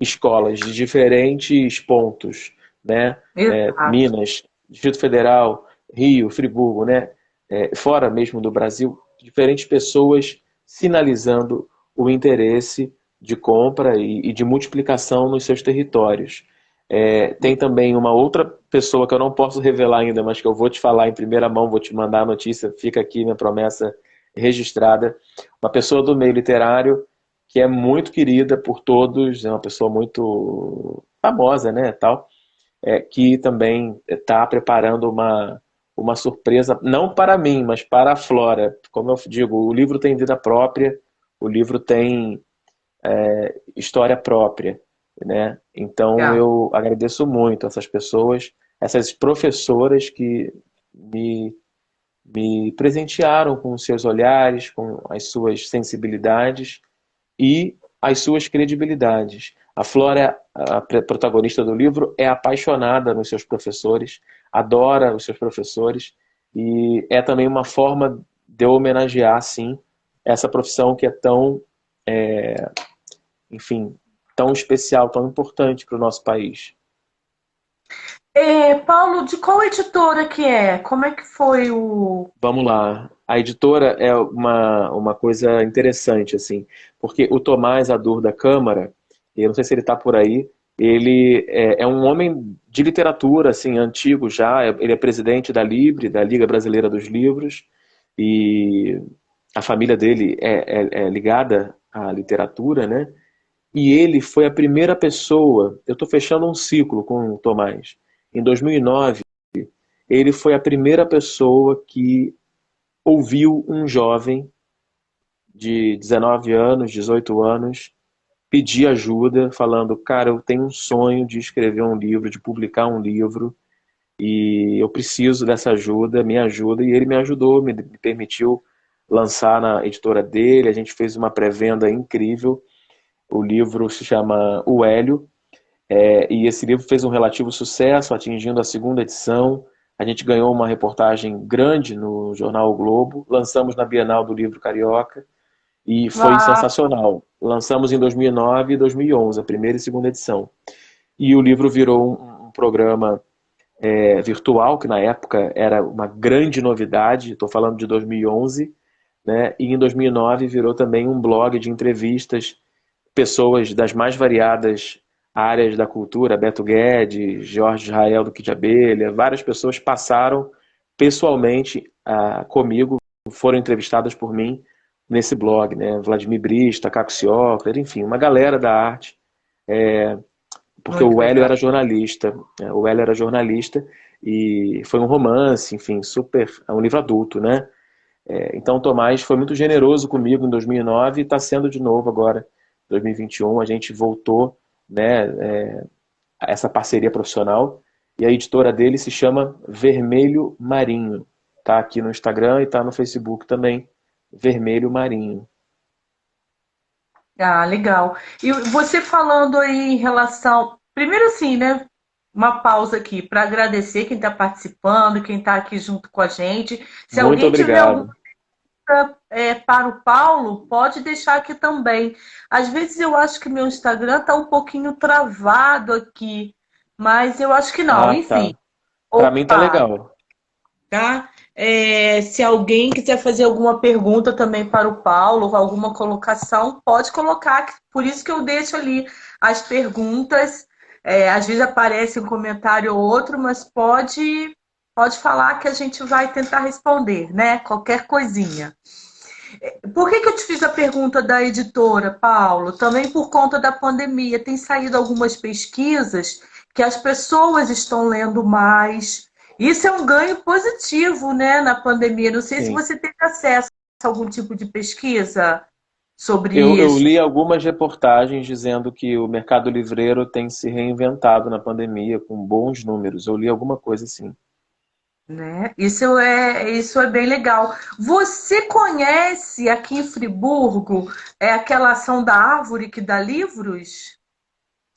escolas de diferentes pontos, né? exato. Minas, Distrito Federal, Rio, Friburgo, né? Fora mesmo do Brasil, diferentes pessoas sinalizando o interesse de compra e de multiplicação nos seus territórios. Tem também uma outra pessoa que eu não posso revelar ainda, mas que eu vou te falar em primeira mão, vou te mandar a notícia, fica aqui minha promessa registrada. Uma pessoa do meio literário que é muito querida por todos, é uma pessoa muito famosa, né, tal, que também está preparando uma surpresa, não para mim, mas para a Flora. Como eu digo, o livro tem vida própria, o livro tem história própria, né? Então Já. eu agradeço muito essas pessoas, essas professoras que me, me presentearam com os seus olhares, com as suas sensibilidades e as suas credibilidades. A Flora, a protagonista do livro, é apaixonada nos seus professores, adora os seus professores e é também uma forma de eu homenagear, sim, essa profissão que é tão, enfim, tão especial, tão importante para o nosso país. Paulo, de qual editora que é? Como é que foi o... Vamos lá. A editora é uma coisa interessante, assim, porque o Tomás Ador da Câmara, eu não sei se ele está por aí, ele é um homem de literatura, assim, antigo já, ele é presidente da Libre, da Liga Brasileira dos Livros, e a família dele é ligada à literatura, né? E ele foi a primeira pessoa, eu estou fechando um ciclo com o Tomás, em 2009, ele foi a primeira pessoa que ouviu um jovem de 19 anos, 18 anos, pedir ajuda, falando: Cara, eu tenho um sonho de escrever um livro, de publicar um livro, e eu preciso dessa ajuda, me ajuda. E ele me ajudou, me permitiu lançar na editora dele. A gente fez uma pré-venda incrível. O livro se chama O Hélio, e esse livro fez um relativo sucesso, atingindo a segunda edição. A gente ganhou uma reportagem grande no jornal O Globo, lançamos na Bienal do Livro Carioca e foi Ah, sensacional. Lançamos em 2009 e 2011, a primeira e segunda edição. E o livro virou um programa virtual, que na época era uma grande novidade, estou falando de 2011, né? E em 2009 virou também um blog de entrevistas, pessoas das mais variadas áreas da cultura, Beto Guedes, Jorge Israel do Kid Abelha, várias pessoas passaram pessoalmente comigo, foram entrevistadas por mim nesse blog, né? Vladimir Brista, Caco Ciocler, enfim, uma galera da arte, porque muito o Hélio legal. era jornalista, né? O Hélio era jornalista e foi um romance, enfim, super, é um livro adulto, né? Então o Tomás foi muito generoso comigo em 2009 e está sendo de novo agora, 2021, a gente voltou, né, a essa parceria profissional e a editora dele se chama Vermelho Marinho. Tá aqui no Instagram e tá no Facebook também, Vermelho Marinho. Ah, legal. E você falando aí em relação. Primeiro, assim, né? Uma pausa aqui para agradecer quem está participando, quem está aqui junto com a gente. Se Muito alguém tiver alguma obrigado. para o Paulo, pode deixar aqui também. Às vezes eu acho que meu Instagram está um pouquinho travado aqui, mas eu acho que não. Ah, Enfim, tá. Para mim tá opa, legal. tá? Se alguém quiser fazer alguma pergunta também para o Paulo, alguma colocação, pode colocar. Por isso que eu deixo ali as perguntas. Às vezes aparece um comentário ou outro, mas pode falar que a gente vai tentar responder, né? Qualquer coisinha. Por que eu te fiz a pergunta da editora, Paulo? Também por conta da pandemia. Tem saído algumas pesquisas que as pessoas estão lendo mais. Isso é um ganho positivo, né, na pandemia. Não sei se Sim. você teve acesso a algum tipo de pesquisa sobre Eu isso, li algumas reportagens dizendo que o mercado livreiro tem se reinventado na pandemia com bons números. Eu li alguma coisa assim. né? Isso é bem legal. Você conhece aqui em Friburgo aquela ação da árvore que dá livros?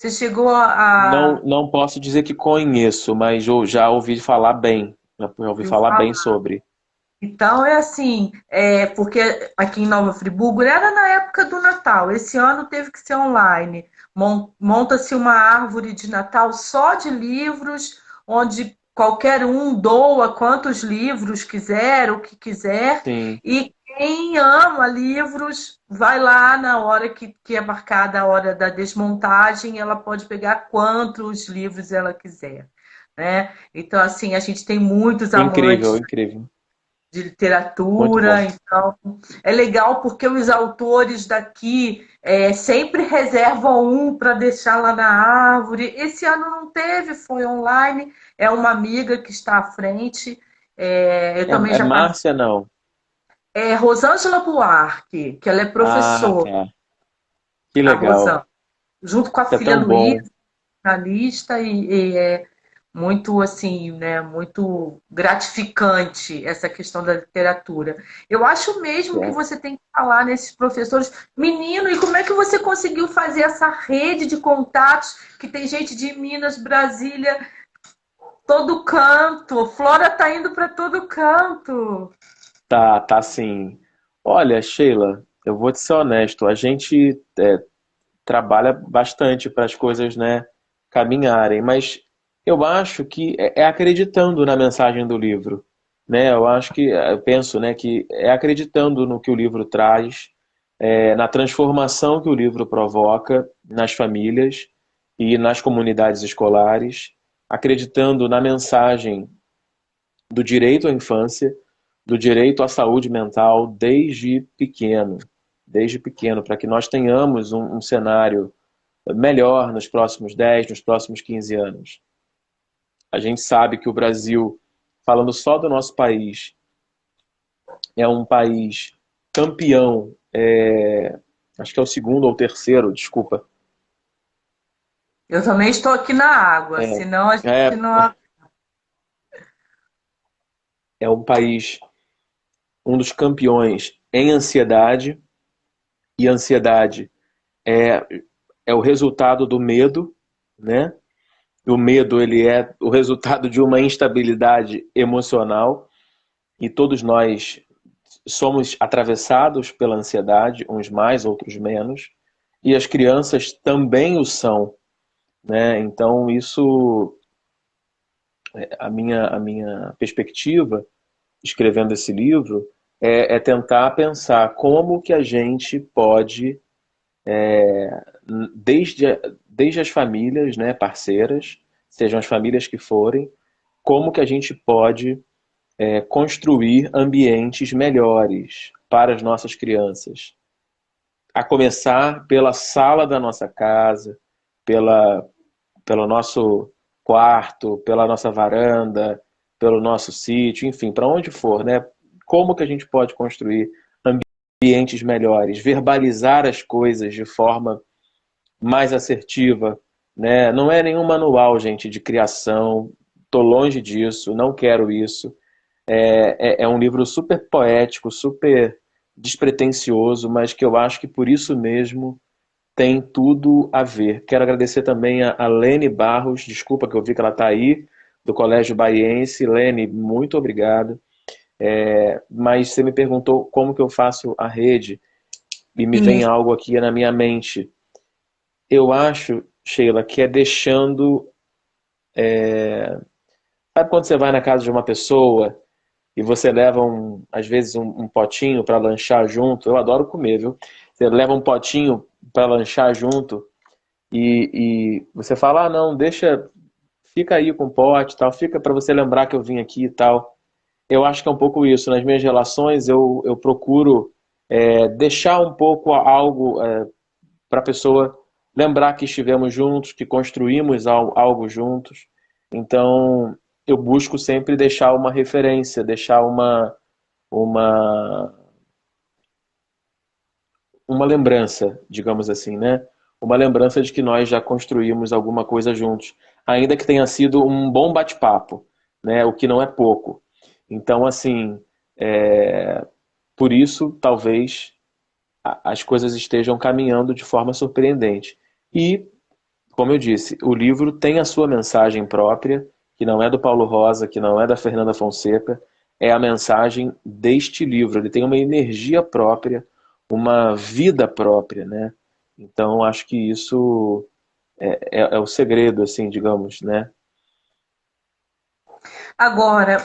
Você chegou Não, a não posso dizer que conheço, mas eu já ouvi falar bem. Já ouvi ouviu falar bem falar? sobre. Então é assim, porque aqui em Nova Friburgo era na época do Natal. Esse ano teve que ser online. Monta-se uma árvore de Natal só de livros, onde qualquer um doa quantos livros quiser, o que quiser, Sim, e quem ama livros vai lá na hora que é marcada a hora da desmontagem, ela pode pegar quantos livros ela quiser, né? Então, assim, a gente tem muitos incrível, amantes incrível. de Muito literatura, bom. então é legal porque os autores daqui sempre reservam um para deixar lá na árvore. Esse ano não teve, foi online. É uma amiga que está à frente. Eu também É já passei. Márcia, não? É Rosângela Buarque, que ela é Ah, professora, tá. Que a legal. Rosângela, junto com a Isso é filha tão Luísa, bom. jornalista, e é muito assim, né, muito gratificante essa questão da literatura. Eu acho mesmo que É. você tem que falar nesses professores. Menino, e como é que você conseguiu fazer essa rede de contatos que tem gente de Minas, Brasília, todo canto, Flora tá indo para todo canto. Tá, tá sim. Olha, Sheila, eu vou te ser honesto. A gente trabalha bastante para as coisas, né, caminharem, mas eu acho que é acreditando na mensagem do livro, né? Eu penso, né, que é acreditando no que o livro traz, na transformação que o livro provoca nas famílias e nas comunidades escolares, acreditando na mensagem do direito à infância, do direito à saúde mental desde pequeno, para que nós tenhamos um cenário melhor nos próximos 10, nos próximos 15 anos. A gente sabe que o Brasil, falando só do nosso país, é um país campeão, acho que é o segundo ou terceiro, desculpa. Eu também estou aqui na água, É, senão a gente é, não. é um país, um dos campeões em ansiedade, e ansiedade é, é o resultado do medo, né? O medo ele é o resultado de uma instabilidade emocional e todos nós somos atravessados pela ansiedade, uns mais, outros menos, e as crianças também o são, né? Então isso, a minha perspectiva escrevendo esse livro é tentar pensar como que a gente pode desde, desde as famílias, né, parceiras, sejam as famílias que forem, como que a gente pode construir ambientes melhores para as nossas crianças. A começar pela sala da nossa casa, pela, pelo nosso quarto, pela nossa varanda, pelo nosso sítio, enfim, para onde for, né? Como que a gente pode construir ambientes melhores, verbalizar as coisas de forma mais assertiva, né? Não é nenhum manual, gente, de criação. Tô longe disso, não quero isso. É um livro super poético, super despretensioso, mas que eu acho que por isso mesmo tem tudo a ver. Quero agradecer também a Lene Barros, desculpa que eu vi que ela está aí, do Colégio Baiense. Lene, muito obrigado. Mas você me perguntou como que eu faço a rede, e me vem Isso. algo aqui na minha mente. Eu acho, Sheila, que é deixando. Sabe quando você vai na casa de uma pessoa e você leva, às vezes, um potinho para lanchar junto. Eu adoro comer, viu? Você leva um potinho para lanchar junto e você fala, ah, não, deixa, fica aí com o pote e tal, fica para você lembrar que eu vim aqui e tal. Eu acho que é um pouco isso. Nas minhas relações, eu procuro deixar um pouco algo para a pessoa lembrar que estivemos juntos, que construímos algo juntos. Então, eu busco sempre deixar uma referência, deixar uma, uma lembrança, digamos assim, né? Uma lembrança de que nós já construímos alguma coisa juntos, ainda que tenha sido um bom bate-papo, né? O que não é pouco. Então, assim, por isso, talvez as coisas estejam caminhando de forma surpreendente. E, como eu disse, o livro tem a sua mensagem própria, que não é do Paulo Rosa, que não é da Fernanda Fonseca, é a mensagem deste livro. Ele tem uma energia própria, uma vida própria, né? Então, acho que isso é o segredo, assim, digamos, né? Agora,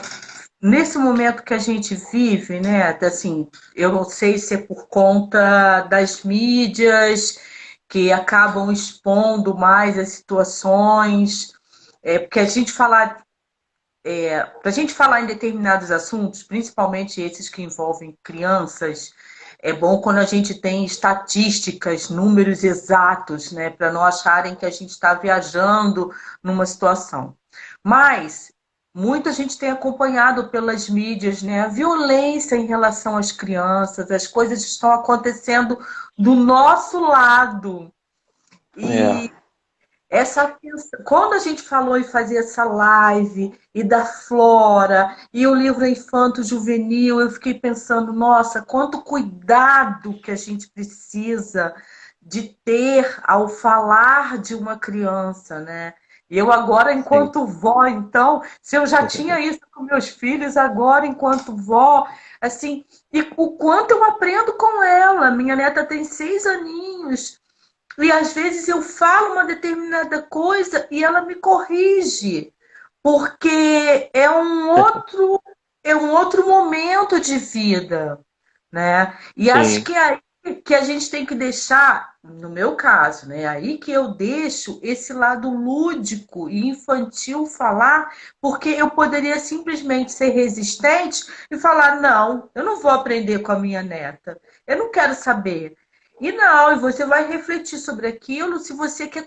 nesse momento que a gente vive, né, assim, eu não sei se é por conta das mídias que acabam expondo mais as situações, porque a gente falar, para a gente falar em determinados assuntos, principalmente esses que envolvem crianças, é bom quando a gente tem estatísticas, números exatos, né, para não acharem que a gente está viajando numa situação. Mas muita gente tem acompanhado pelas mídias, né, a violência em relação às crianças, as coisas estão acontecendo do nosso lado. É, E quando a gente falou em fazer essa live e da Flora e o livro Infanto Juvenil, eu fiquei pensando, nossa, quanto cuidado que a gente precisa de ter ao falar de uma criança, né? E eu agora, sim. enquanto vó, então, se eu já tinha isso com meus filhos, agora, enquanto vó, assim, e o quanto eu aprendo com ela. Minha neta tem 6 aninhos. E às vezes eu falo uma determinada coisa e ela me corrige, porque é um outro momento de vida, né? E acho Sim, que é aí que a gente tem que deixar, no meu caso, né? Aí que eu deixo esse lado lúdico e infantil falar, porque eu poderia simplesmente ser resistente e falar: não, eu não vou aprender com a minha neta, eu não quero saber. E não, e você vai refletir sobre aquilo se você quer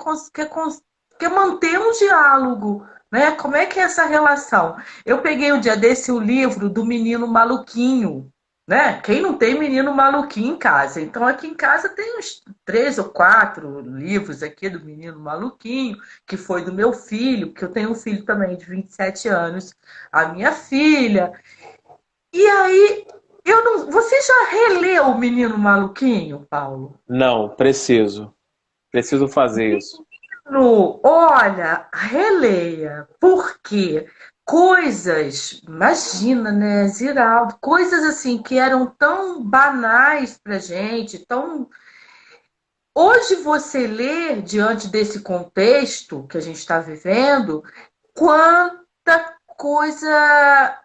manter um diálogo, né? Como é que é essa relação? Eu peguei o dia desse o livro do Menino Maluquinho, né? Quem não tem Menino Maluquinho em casa? Então aqui em casa tem uns 3 ou 4 livros aqui do Menino Maluquinho, que foi do meu filho, porque eu tenho um filho também de 27 anos, a minha filha. E aí, eu não. Você já releu o Menino Maluquinho, Paulo? não, preciso fazer isso. Olha, releia, porque coisas, imagina, né, Ziraldo, coisas assim que eram tão banais pra gente, tão. Hoje você lê, diante desse contexto que a gente está vivendo, quanta coisa.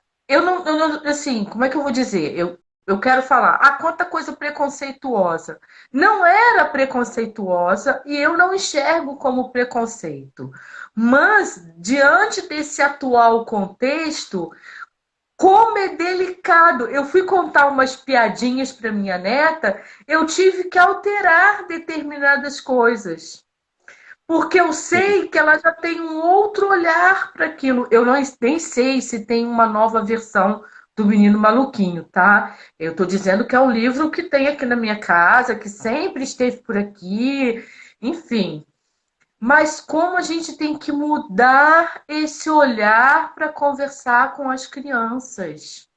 Assim, como é que eu vou dizer? Eu quero falar, quanta coisa preconceituosa. Não era preconceituosa e eu não enxergo como preconceito. Mas, diante desse atual contexto, como é delicado. Eu fui contar umas piadinhas para minha neta, eu tive que alterar determinadas coisas. Porque eu Sim. sei que ela já tem um outro olhar para aquilo. Eu não, nem sei se tem uma nova versão do Menino Maluquinho, tá? Eu estou dizendo que é um livro que tem aqui na minha casa, que sempre esteve por aqui, enfim. Mas como a gente tem que mudar esse olhar para conversar com as crianças,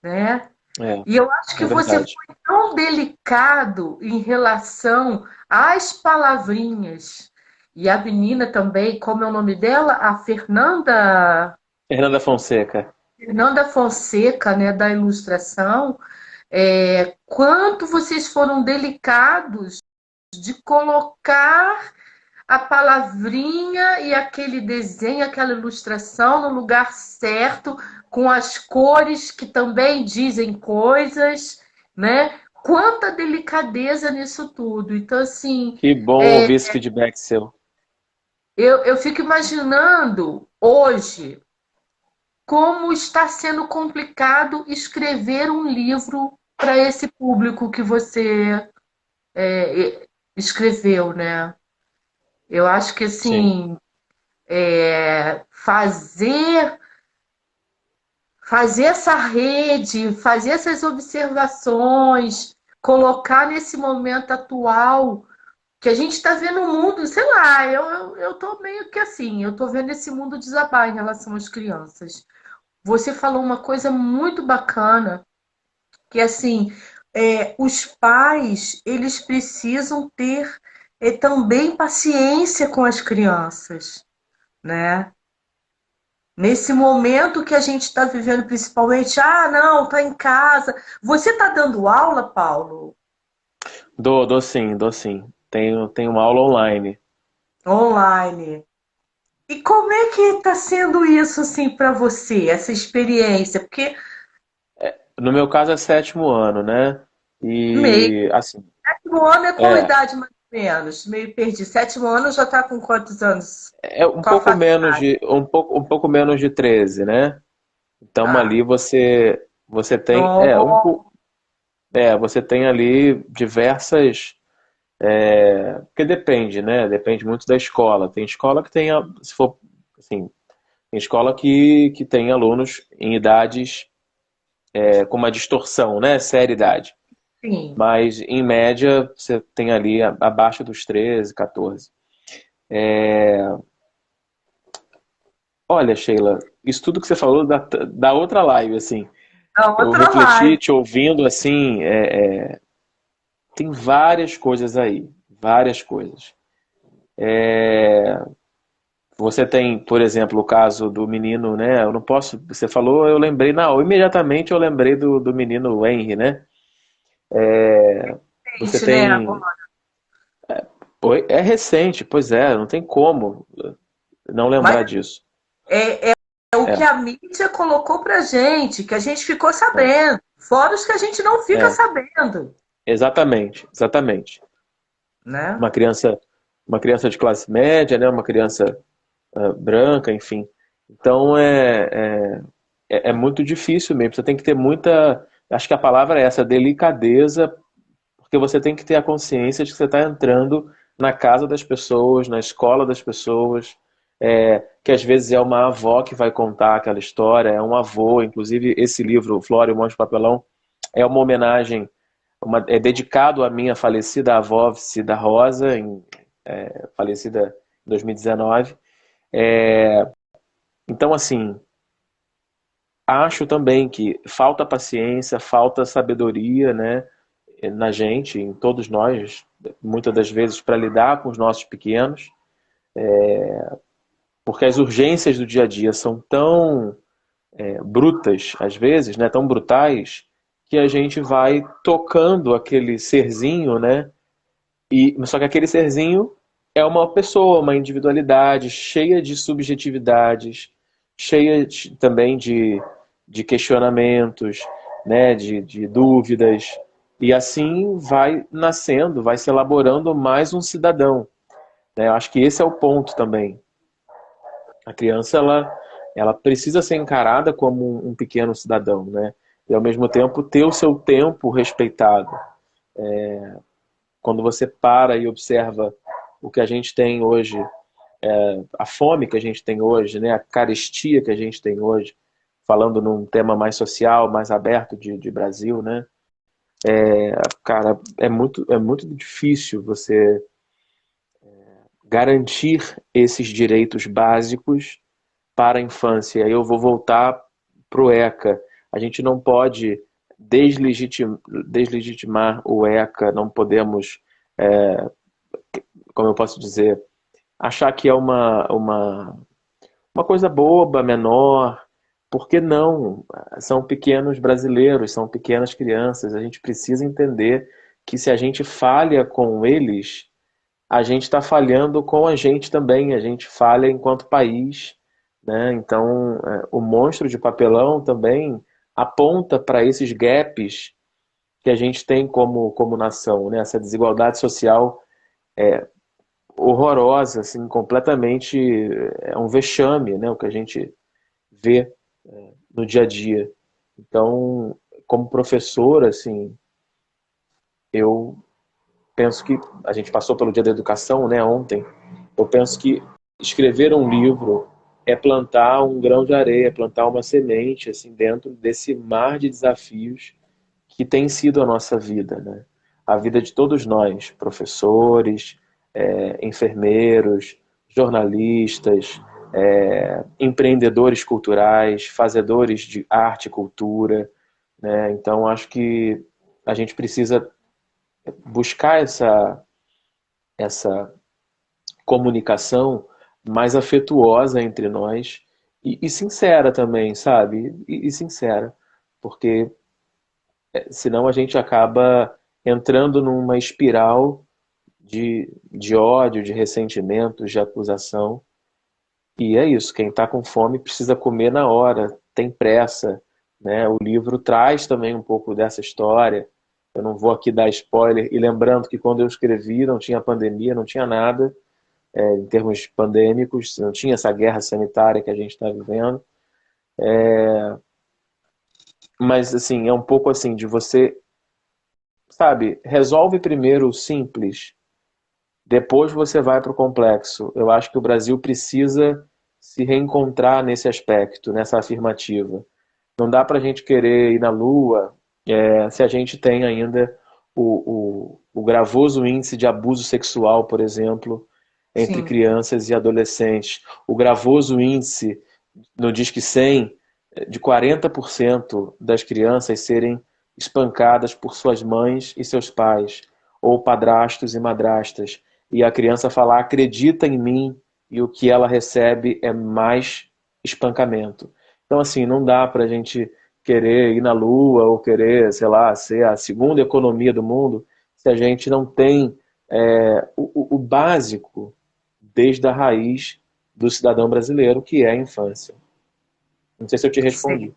né? É, E eu acho que é você verdade. foi tão delicado em relação às palavrinhas. E a menina também, como é o nome dela? A Fernanda Fonseca. Fernanda Fonseca, né, da ilustração. Quanto vocês foram delicados de colocar a palavrinha e aquele desenho, aquela ilustração no lugar certo, com as cores que também dizem coisas, né? Quanta delicadeza nisso tudo. Então, assim, Que bom ouvir esse feedback seu. eu fico imaginando hoje como está sendo complicado escrever um livro para esse público que você escreveu, né? Eu acho que Sim. assim, fazer essa rede, fazer essas observações, colocar nesse momento atual que a gente está vendo o mundo, sei lá, eu tô meio que assim, eu tô vendo esse mundo desabar em relação às crianças. Você falou uma coisa muito bacana, que assim, os pais, eles precisam ter também paciência com as crianças, né? Nesse momento que a gente está vivendo, principalmente, não, tá em casa. Você está dando aula, Paulo? Dou sim, dou sim. Tenho uma aula online. Online. E como é que está sendo isso assim para você, essa experiência? Porque No meu caso é sétimo ano, né? meio E assim, sétimo ano é qual é, idade mais ou menos? Meio perdi. Sétimo ano já está com quantos anos? é um Qual a pouco faixa menos etária? de um pouco menos de 13, né? Então Tá. ali você tem Oh, você tem ali diversas porque depende, né? Depende muito da escola. Tem escola que tem se for assim, tem escola que tem alunos em idades com uma distorção, né? Séria idade. sim. Mas em média você tem ali abaixo dos 13, 14. Olha, Sheila, isso tudo que você falou da outra live, assim. A Eu outra refleti live. te ouvindo, assim, tem várias coisas aí, várias coisas. Você tem, por exemplo, o caso do menino, né? Eu não posso. Você falou, eu lembrei, não, imediatamente eu lembrei do menino Henry, né? Você Gente, né? Agora. tem. Oi, é recente, pois é, não tem como não Mas lembrar disso. é o que É, a mídia colocou pra gente, que a gente ficou é, sabendo. Fora os que a gente não fica é, sabendo, exatamente, exatamente. né? Uma criança, uma criança de classe média, né? Uma criança branca, enfim. Então é muito difícil mesmo. Você tem que ter muita. Acho que a palavra é essa, delicadeza, porque você tem que ter a consciência de que você está entrando na casa das pessoas, na escola das pessoas, que às vezes é uma avó que vai contar aquela história, é um avô. Inclusive, esse livro, Flora e o Monte de Papelão, é uma homenagem, é dedicado à minha falecida avó, Cida Rosa, falecida em 2019. Então, assim, acho também que falta paciência, falta sabedoria, né, na gente, em todos nós, muitas das vezes, para lidar com os nossos pequenos, porque as urgências do dia a dia são tão brutas, às vezes, né, tão brutais, que a gente vai tocando aquele serzinho, né, só que aquele serzinho é uma pessoa, uma individualidade cheia de subjetividades, cheia também de questionamentos, né, de dúvidas. E assim vai nascendo, vai se elaborando mais um cidadão. Né? Eu acho que esse é o ponto também. A criança, ela precisa ser encarada como um pequeno cidadão, né? E ao mesmo tempo ter o seu tempo respeitado. Quando você para e observa o que a gente tem hoje, a fome que a gente tem hoje, né, a carestia que a gente tem hoje, falando num tema mais social, mais aberto de Brasil, né, cara, é muito difícil você garantir esses direitos básicos para a infância. Eu vou voltar para o ECA. A gente não pode deslegitimar o ECA, não podemos, como eu posso dizer, achar que é uma coisa boba, menor. Por que não? São pequenos brasileiros, são pequenas crianças. A gente precisa entender que se a gente falha com eles, a gente está falhando com a gente também. A gente falha enquanto país, né? Então, o monstro de papelão também aponta para esses gaps que a gente tem como nação, né? Essa desigualdade social horrorosa, assim, completamente é um vexame, né? O que a gente vê no dia a dia. Então, como professor, assim, eu penso que a gente passou pelo Dia da Educação, né, ontem. Eu penso que escrever um livro é plantar um grão de areia, é plantar uma semente assim dentro desse mar de desafios que tem sido a nossa vida, né? A vida de todos nós, professores, enfermeiros, jornalistas, empreendedores culturais, fazedores de arte e cultura, né? Então acho que a gente precisa buscar essa comunicação mais afetuosa entre nós e sincera também, sabe? E sincera, porque senão a gente acaba entrando numa espiral de ódio, de ressentimento, de acusação. E é isso, quem está com fome precisa comer na hora, tem pressa, né? O livro traz também um pouco dessa história. Eu não vou aqui dar spoiler. E lembrando que quando eu escrevi não tinha pandemia, não tinha nada em termos pandêmicos, não tinha essa guerra sanitária que a gente está vivendo. Mas assim, é um pouco assim de você, sabe, resolve primeiro o simples, depois você vai para o complexo. Eu acho que o Brasil precisa se reencontrar nesse aspecto, nessa afirmativa. Não dá para a gente querer ir na Lua se a gente tem ainda o gravoso índice de abuso sexual, por exemplo, entre Sim. crianças e adolescentes. O gravoso índice no Disque 100 de 40% das crianças serem espancadas por suas mães e seus pais, ou padrastos e madrastas. E a criança falar, acredita em mim, e o que ela recebe é mais espancamento. Então, assim, não dá para a gente querer ir na Lua ou querer, sei lá, ser a segunda economia do mundo se a gente não tem o básico desde a raiz do cidadão brasileiro, que é a infância. Não sei se eu te respondi. Sim.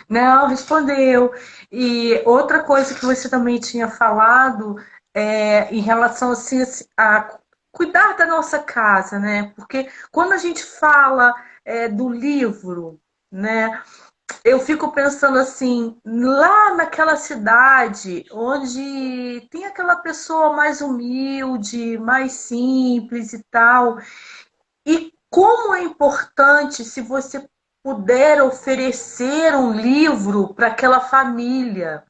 Não, respondeu. E outra coisa que você também tinha falado em relação assim, a cuidar da nossa casa, né? Porque quando a gente fala do livro, né? Eu fico pensando assim, lá naquela cidade onde tem aquela pessoa mais humilde, mais simples e tal, e como é importante se você puder oferecer um livro para aquela família,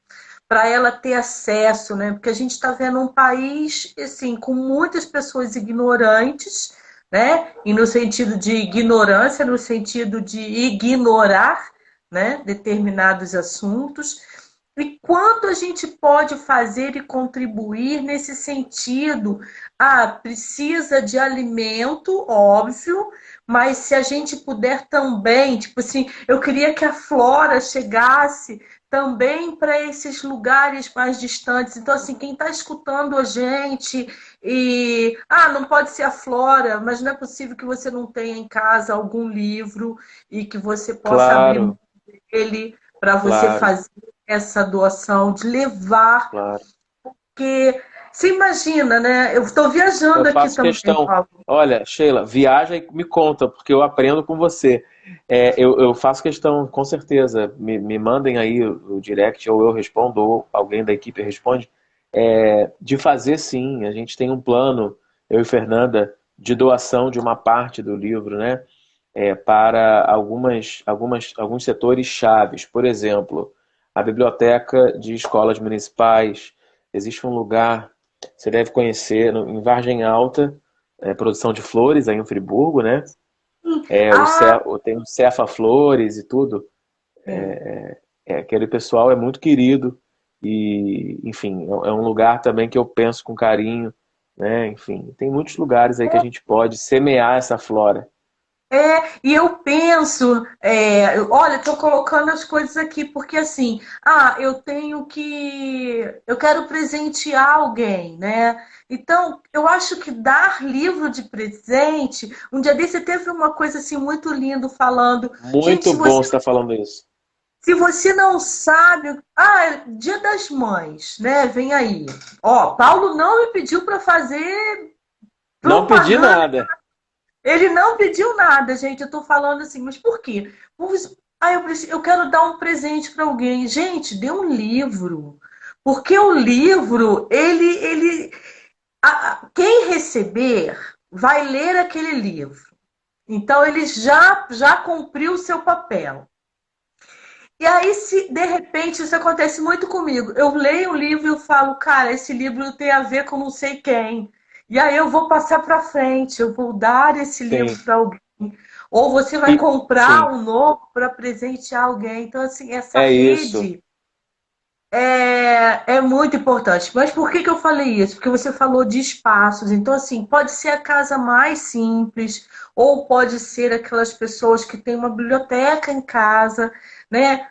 para ela ter acesso, né? Porque a gente está vendo um país assim com muitas pessoas ignorantes, né? E no sentido de ignorância, no sentido de ignorar, né? Determinados assuntos. E quanto a gente pode fazer e contribuir nesse sentido? Ah, precisa de alimento, óbvio, mas se a gente puder também, tipo assim, eu queria que a flora chegasse também para esses lugares mais distantes. Então, assim, quem está escutando a gente não pode ser a flora, mas não é possível que você não tenha em casa algum livro e que você possa abrir mão Claro, dele para você claro, fazer essa doação, de levar, claro. porque você imagina, né? Eu estou Eu viajando aqui faço também, questão. Paulo. Olha, Sheila, viaja e me conta, porque eu aprendo com você. Eu faço questão, com certeza. Me mandem aí o direct, ou eu respondo, ou alguém da equipe responde. De fazer sim, a gente tem um plano, eu e Fernanda, de doação de uma parte do livro, né? Para alguns setores chaves. Por exemplo, a biblioteca de escolas municipais. Existe um lugar, você deve conhecer, em Vargem Alta, produção de flores aí em Friburgo, né? Ah, Tem o Cefa Flores e tudo. sim. Aquele pessoal é muito querido e, enfim, é um lugar também que eu penso com carinho, né? Enfim, tem muitos lugares aí que a gente pode semear essa flora. E eu penso, olha, estou colocando as coisas aqui porque assim, eu quero presentear alguém, né? Então, eu acho que dar livro de presente, um dia desse teve uma coisa assim muito linda falando, gente, Muito bom você estar falando isso. se você não sabe, Dia das Mães, né? Vem aí. Ó, Paulo não me pediu para fazer Não pedi propaganda. nada. Ele não pediu nada, gente. Eu tô falando assim, mas por quê? Eu quero dar um presente para alguém. Gente, dê um livro. Porque o livro, quem receber vai ler aquele livro. Então ele já cumpriu o seu papel. E aí, se de repente, isso acontece muito comigo. Eu leio o livro e eu falo, cara, esse livro tem a ver com não sei quem. E aí eu vou passar para frente, eu vou dar esse livro Sim. para alguém. Ou você vai comprar Sim, um novo para presentear alguém. Então, assim, essa é isso. rede é muito importante. Mas por que eu falei isso? Porque você falou de espaços. Então, assim, pode ser a casa mais simples, ou pode ser aquelas pessoas que têm uma biblioteca em casa, né?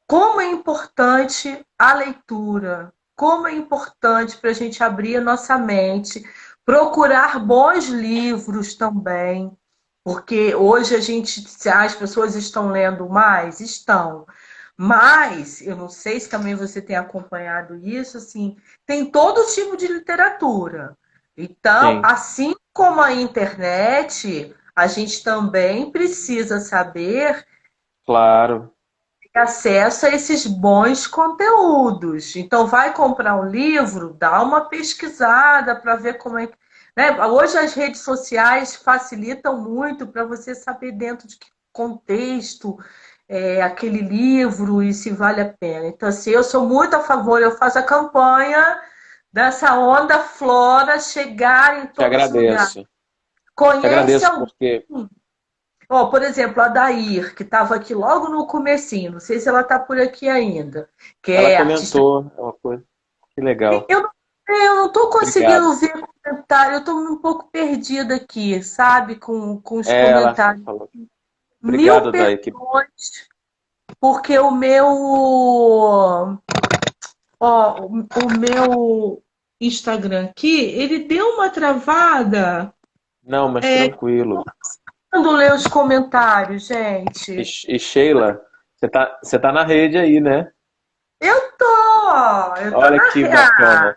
Como é importante a leitura, como é importante para a gente abrir a nossa mente, procurar bons livros também, porque hoje as pessoas estão lendo mais? Estão. Mas, eu não sei se também você tem acompanhado isso, assim, tem todo tipo de literatura. Então, Sim, assim como a internet, a gente também precisa saber claro. acesso a esses bons conteúdos. Então, vai comprar um livro, dá uma pesquisada para ver como é que. Né? Hoje as redes sociais facilitam muito para você saber dentro de que contexto aquele livro e se vale a pena. Então, assim, eu sou muito a favor, eu faço a campanha dessa onda Flora chegar em Te todos os lugares. agradeço. Te Conhece agradeço alguém? porque Ó, por exemplo, a Dair, que estava aqui logo no comecinho, não sei se ela está por aqui ainda, que ela é artista. comentou, é uma coisa que legal. Eu, eu não estou Obrigado. conseguindo ver comentário, eu estou um pouco perdida aqui, sabe, com os Ela comentários. falou. Mil Obrigado, Dai. Que perdões, porque o meu Instagram aqui, ele deu uma travada não, mas tranquilo. quando lê os comentários, E, gente. e Sheila, você tá na rede aí, né? Eu tô Olha na que bacana.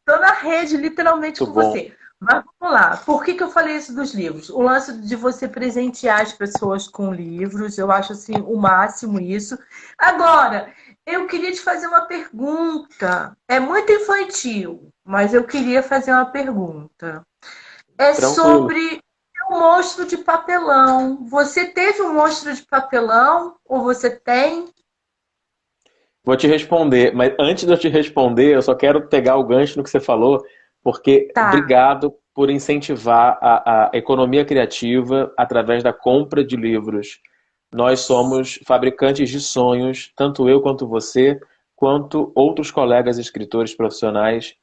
Tô na rede, literalmente, Muito com bom. você. Mas vamos lá. Por que eu falei isso dos livros? O lance de você presentear as pessoas com livros, eu acho assim o máximo isso. Agora, eu queria te fazer uma pergunta. É muito infantil, mas eu queria fazer uma pergunta. É Tranquilo. sobre o monstro de papelão. Você teve um monstro de papelão? Ou você tem? Vou te responder, mas antes de eu te responder, eu só quero pegar o gancho no que você falou, porque Tá. obrigado por incentivar a economia criativa através da compra de livros. Nós somos fabricantes de sonhos, tanto eu quanto você, quanto outros colegas escritores profissionais.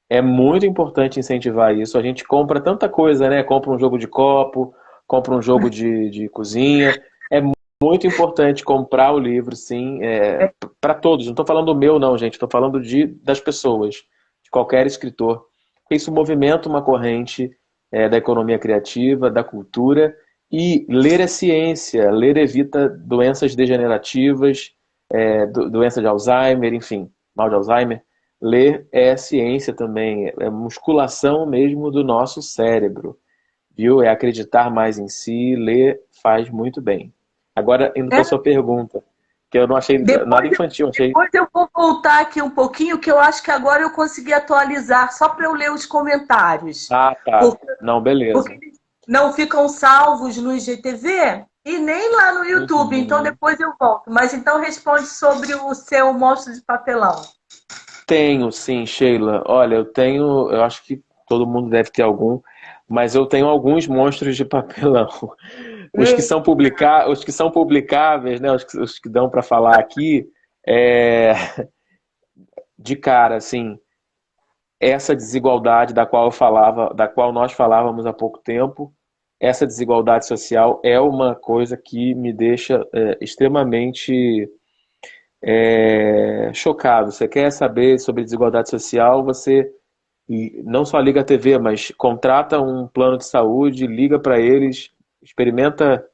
É muito importante incentivar isso. A gente compra tanta coisa, né? Compra um jogo de copo, compra um jogo de cozinha. É muito importante comprar o livro, sim, para todos. Não estou falando do meu, não, gente. Estou falando das pessoas, de qualquer escritor. Porque isso movimenta uma corrente da economia criativa, da cultura. E ler é ciência. Ler evita doenças degenerativas, doença de Alzheimer, enfim, mal de Alzheimer. Ler é ciência também, é musculação mesmo do nosso cérebro, viu? É acreditar mais em si, ler faz muito bem. Agora, indo para a sua pergunta, que eu não achei nada Depois eu, infantil, achei. depois eu vou voltar aqui um pouquinho, que eu acho que agora eu consegui atualizar, só para eu ler os comentários. Ah, tá. Porque, Não, porque beleza. eles não ficam salvos no IGTV e nem lá no YouTube. Então Uhum. depois eu volto. Mas então responde sobre o seu monstro de papelão. Tenho, sim, Sheila. Olha, eu acho que todo mundo deve ter algum, mas eu tenho alguns monstros de papelão. Ei, Os que são publicáveis, né? Os que dão para falar aqui, é, de cara, assim, essa desigualdade da qual nós falávamos há pouco tempo, essa desigualdade social é uma coisa que me deixa extremamente chocado. Você quer saber sobre desigualdade social, você não só liga a TV, mas contrata um plano de saúde, liga para eles, experimenta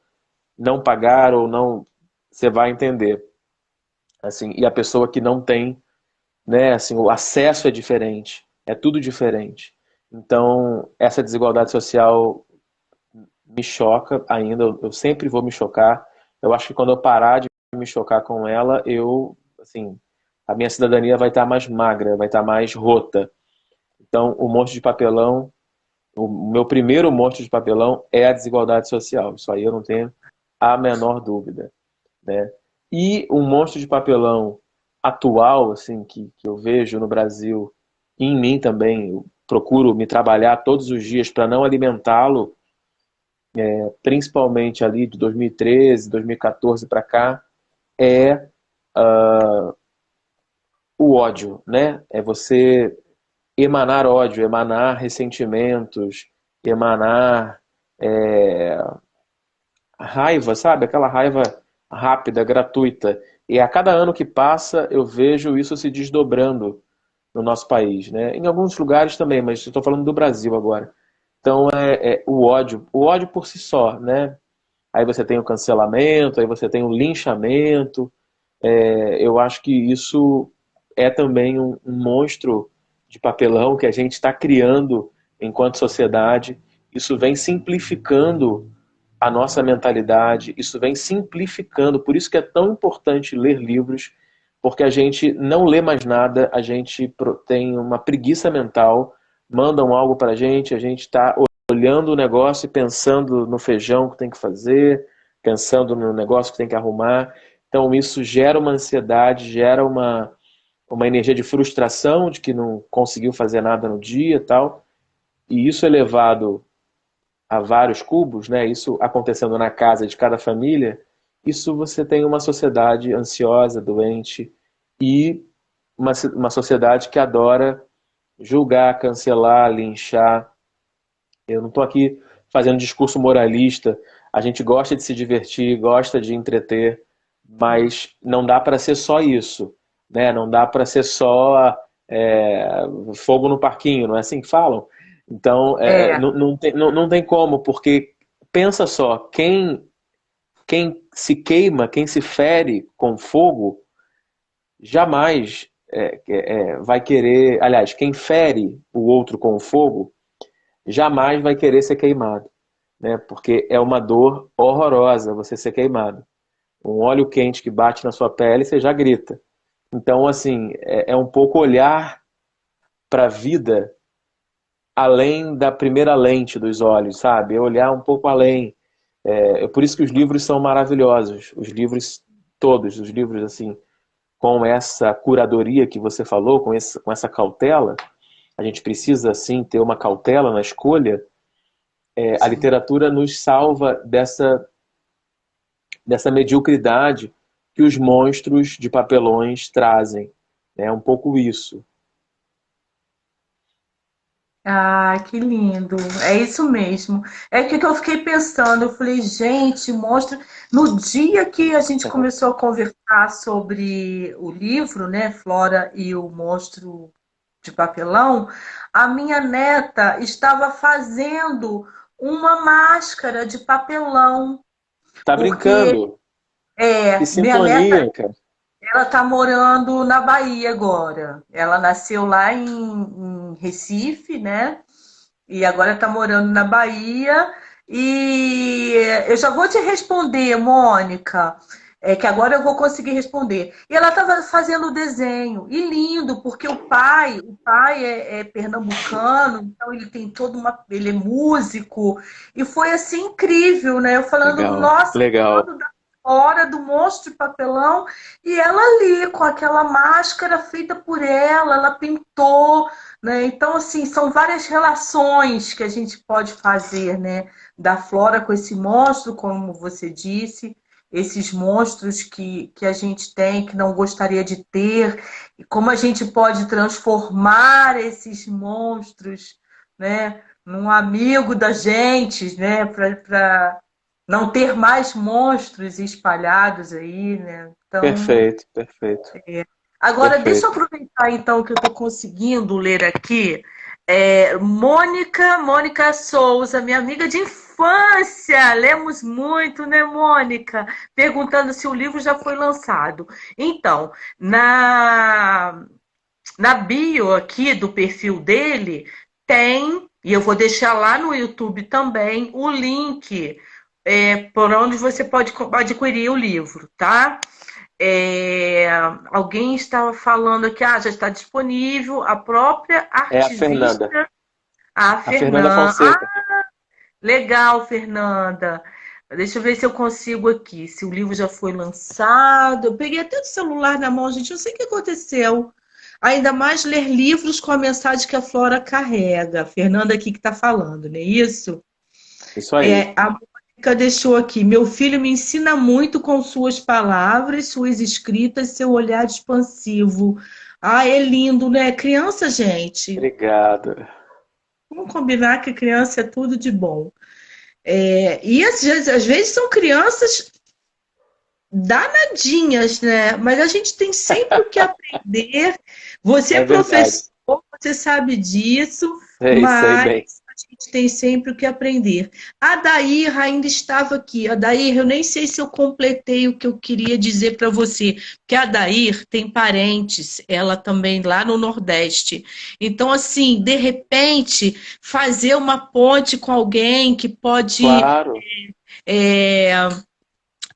não pagar ou não, você vai entender. Assim, e a pessoa que não tem, né, assim, o acesso é diferente, é tudo diferente. Então, essa desigualdade social me choca ainda, eu sempre vou me chocar. Eu acho que quando eu parar de me chocar com ela, assim, a minha cidadania vai estar mais magra, vai estar mais rota. Então, o monstro de papelão, o meu primeiro monstro de papelão é a desigualdade social. Isso aí eu não tenho a menor dúvida, né? E um monstro de papelão atual, assim, que eu vejo no Brasil, e em mim também, eu procuro me trabalhar todos os dias para não alimentá-lo, principalmente ali de 2013, 2014 para cá, é o ódio, né? É você emanar ódio, emanar ressentimentos, emanar raiva, sabe? Aquela raiva rápida, gratuita. E a cada ano que passa, eu vejo isso se desdobrando no nosso país, né? Em alguns lugares também, mas estou falando do Brasil agora. Então é o ódio por si só, né? Aí você tem o cancelamento, aí você tem o linchamento. Eu acho que isso é também um monstro de papelão que a gente está criando enquanto sociedade. Isso vem simplificando a nossa mentalidade, isso vem simplificando. Por isso que é tão importante ler livros, porque a gente não lê mais nada, a gente tem uma preguiça mental, mandam algo para a gente está olhando o negócio e pensando no feijão que tem que fazer, pensando no negócio que tem que arrumar. Então isso gera uma ansiedade, gera uma energia de frustração de que não conseguiu fazer nada no dia e tal. E isso é levado a vários cubos, né? Isso acontecendo na casa de cada família, isso você tem uma sociedade ansiosa, doente e uma sociedade que adora julgar, cancelar, linchar. Eu não estou aqui fazendo discurso moralista. A gente gosta de se divertir, gosta de entreter, mas não dá para ser só isso, né? Não dá para ser só fogo no parquinho, não é assim que falam? Então, É, não tem como, porque pensa só, quem se queima, quem se fere com fogo, jamais vai querer. Aliás, quem fere o outro com fogo, jamais vai querer ser queimado, né? Porque é uma dor horrorosa você ser queimado. Um óleo quente que bate na sua pele, você já grita. Então, assim, é um pouco olhar para a vida além da primeira lente dos olhos, sabe? É olhar um pouco além. É por isso que os livros são maravilhosos. Os livros todos, os livros assim, com essa curadoria que você falou, com essa cautela, a gente precisa sim ter uma cautela na escolha. A sim. literatura nos salva dessa mediocridade que os monstros de papelões trazem. É um pouco isso. Ah, que lindo. É isso mesmo. É que eu fiquei pensando, eu falei, gente, mostra. No dia que a gente começou a conversar sobre o livro, né, Flora e o Monstro de Papelão, a minha neta estava fazendo uma máscara de papelão, Tá porque brincando? Que minha neta, sintonia, cara. ela está morando na Bahia agora. Ela nasceu lá em Recife, né? E agora está morando na Bahia. E eu já vou te responder, Mônica, que agora eu vou conseguir responder. E ela estava fazendo o desenho, e lindo, porque o pai é pernambucano, então ele tem toda uma, ele é músico, e foi assim incrível, né? Eu falando, Legal, nossa, legal. falando da hora do monstro de papelão, e ela ali com aquela máscara feita por ela pintou, né? Então, assim, são várias relações que a gente pode fazer, né? Da Flora com esse monstro, como você disse, esses monstros que a gente tem, que não gostaria de ter, e como a gente pode transformar esses monstros, né? num amigo da gente, né? Para não ter mais monstros espalhados aí, né? Então, Perfeito, perfeito, agora deixa eu perfeito. aproveitar então que eu estou conseguindo ler aqui. Mônica Souza, minha amiga de infância, lemos muito, né, Mônica? Perguntando se o livro já foi lançado. Então, na bio aqui do perfil dele, tem, e eu vou deixar lá no YouTube também, o link por onde você pode adquirir o livro, tá? É, alguém estava falando aqui, já está disponível, a própria É a Fernanda. artivista, a A Fernanda Fernanda. Fonseca. Legal, Fernanda. Deixa eu ver se eu consigo aqui, se o livro já foi lançado. Eu peguei até o celular na mão, gente, não sei o que aconteceu. Ainda mais ler livros com a mensagem que a Flora carrega. A Fernanda aqui que está falando, não é isso? Isso aí. A Mônica deixou aqui. Meu filho me ensina muito com suas palavras, suas escritas, seu olhar expansivo. Ah, é lindo, né? Criança, gente. Obrigado. Vamos combinar que criança é tudo de bom. E às vezes são crianças danadinhas, né? Mas a gente tem sempre o que aprender. Você é É verdade. professor, você sabe disso, Sei mas bem. a gente tem sempre o que aprender. A Dair ainda estava aqui. A Dair, eu nem sei se eu completei o que eu queria dizer para você, porque a Dair tem parentes, ela também lá no Nordeste. Então, assim, de repente, fazer uma ponte com alguém que pode Claro, é,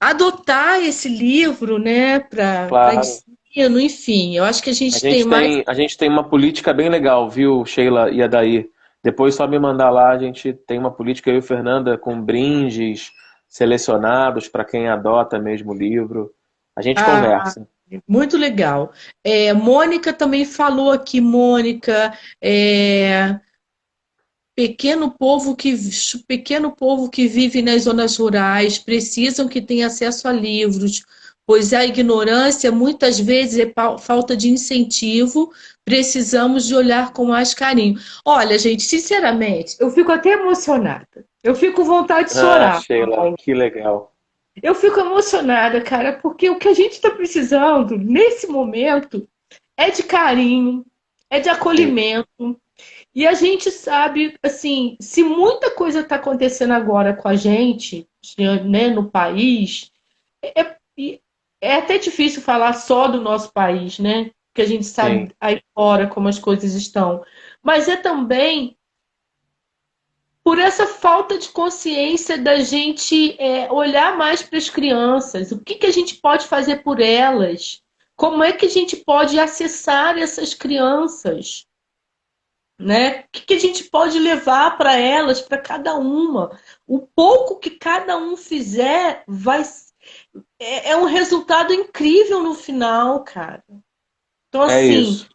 adotar esse livro, né, para claro. ensino, enfim. Eu acho que a gente tem mais. A gente tem uma política bem legal, viu, Sheila e Adair? Depois só me mandar lá, a gente tem uma política, eu e Fernanda, com brindes selecionados para quem adota mesmo o livro. A gente Ah, conversa. muito legal. Mônica também falou aqui, Mônica, pequeno povo que vive nas zonas rurais precisam que tenha acesso a livros, pois a ignorância muitas vezes é falta de incentivo, precisamos de olhar com mais carinho. Olha, gente, sinceramente, eu fico até emocionada. Eu fico com vontade de Ah, chorar. Sheila, que legal. Eu fico emocionada, cara, porque o que a gente está precisando nesse momento é de carinho, é de Sim, acolhimento. E a gente sabe, assim, se muita coisa está acontecendo agora com a gente, né, no país, é, é até difícil falar só do nosso país, né? Porque a gente sim. sabe aí fora como as coisas estão. Mas é também por essa falta de consciência da gente olhar mais para as crianças. O que que a gente pode fazer por elas? Como é que a gente pode acessar essas crianças? Né? O que que a gente pode levar para elas, para cada uma? O pouco que cada um fizer é um resultado incrível no final, cara. Então, É assim, isso.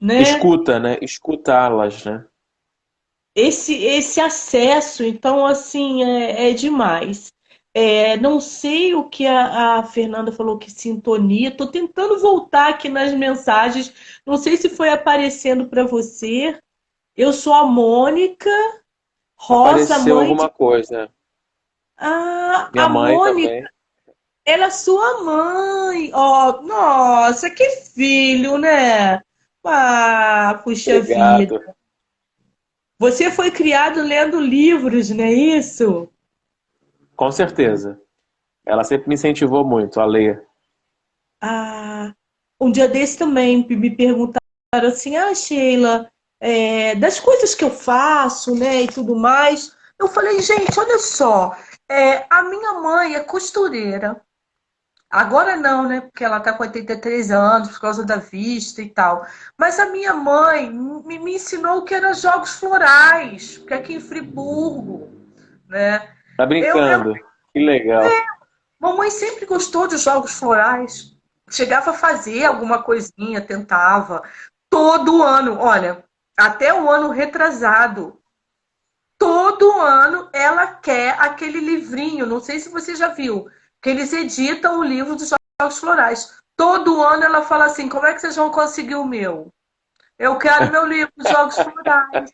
né? Escuta, né? Escutá-las, né? Esse acesso, então, assim, é demais. Não sei o que a Fernanda falou que sintonia. Estou tentando voltar aqui nas mensagens. Não sei se foi aparecendo para você. Eu sou a Mônica Rosa, Apareceu mãe alguma de. coisa. Ah, Minha a mãe Mônica, também. ela é sua mãe. Ó, nossa, que filho, né? Ah, puxa vida. Obrigado. Você foi criado lendo livros, não é isso? Com certeza. Ela sempre me incentivou muito a ler. Ah, um dia desse também me perguntaram assim, Sheila, das coisas que eu faço, né, e tudo mais. Eu falei, gente, olha só, a minha mãe é costureira. Agora não, né? Porque ela está com 83 anos por causa da vista e tal. Mas a minha mãe me ensinou o que eram jogos florais, porque aqui em Friburgo, né? Tá Eu brincando? Que legal. Mamãe sempre gostou de jogos florais. Chegava a fazer alguma coisinha, tentava. Todo ano, olha, até o ano retrasado, todo ano ela quer aquele livrinho. Não sei se você já viu, que eles editam o livro dos jogos florais. Todo ano ela fala assim: como é que vocês vão conseguir o meu? Eu quero meu livro de jogos florais.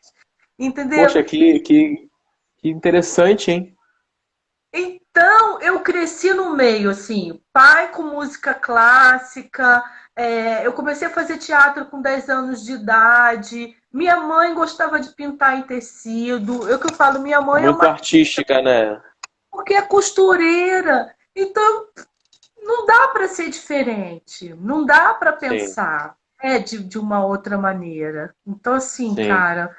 entendeu? Poxa, que interessante, hein? Então, eu cresci no meio, assim, pai com música clássica, eu comecei a fazer teatro com 10 anos de idade, minha mãe gostava de pintar em tecido, eu que eu falo, minha mãe é Muito uma artística, né? porque é costureira, então não dá para ser diferente, não dá para Sim, pensar de uma outra maneira. Então, assim, sim. cara,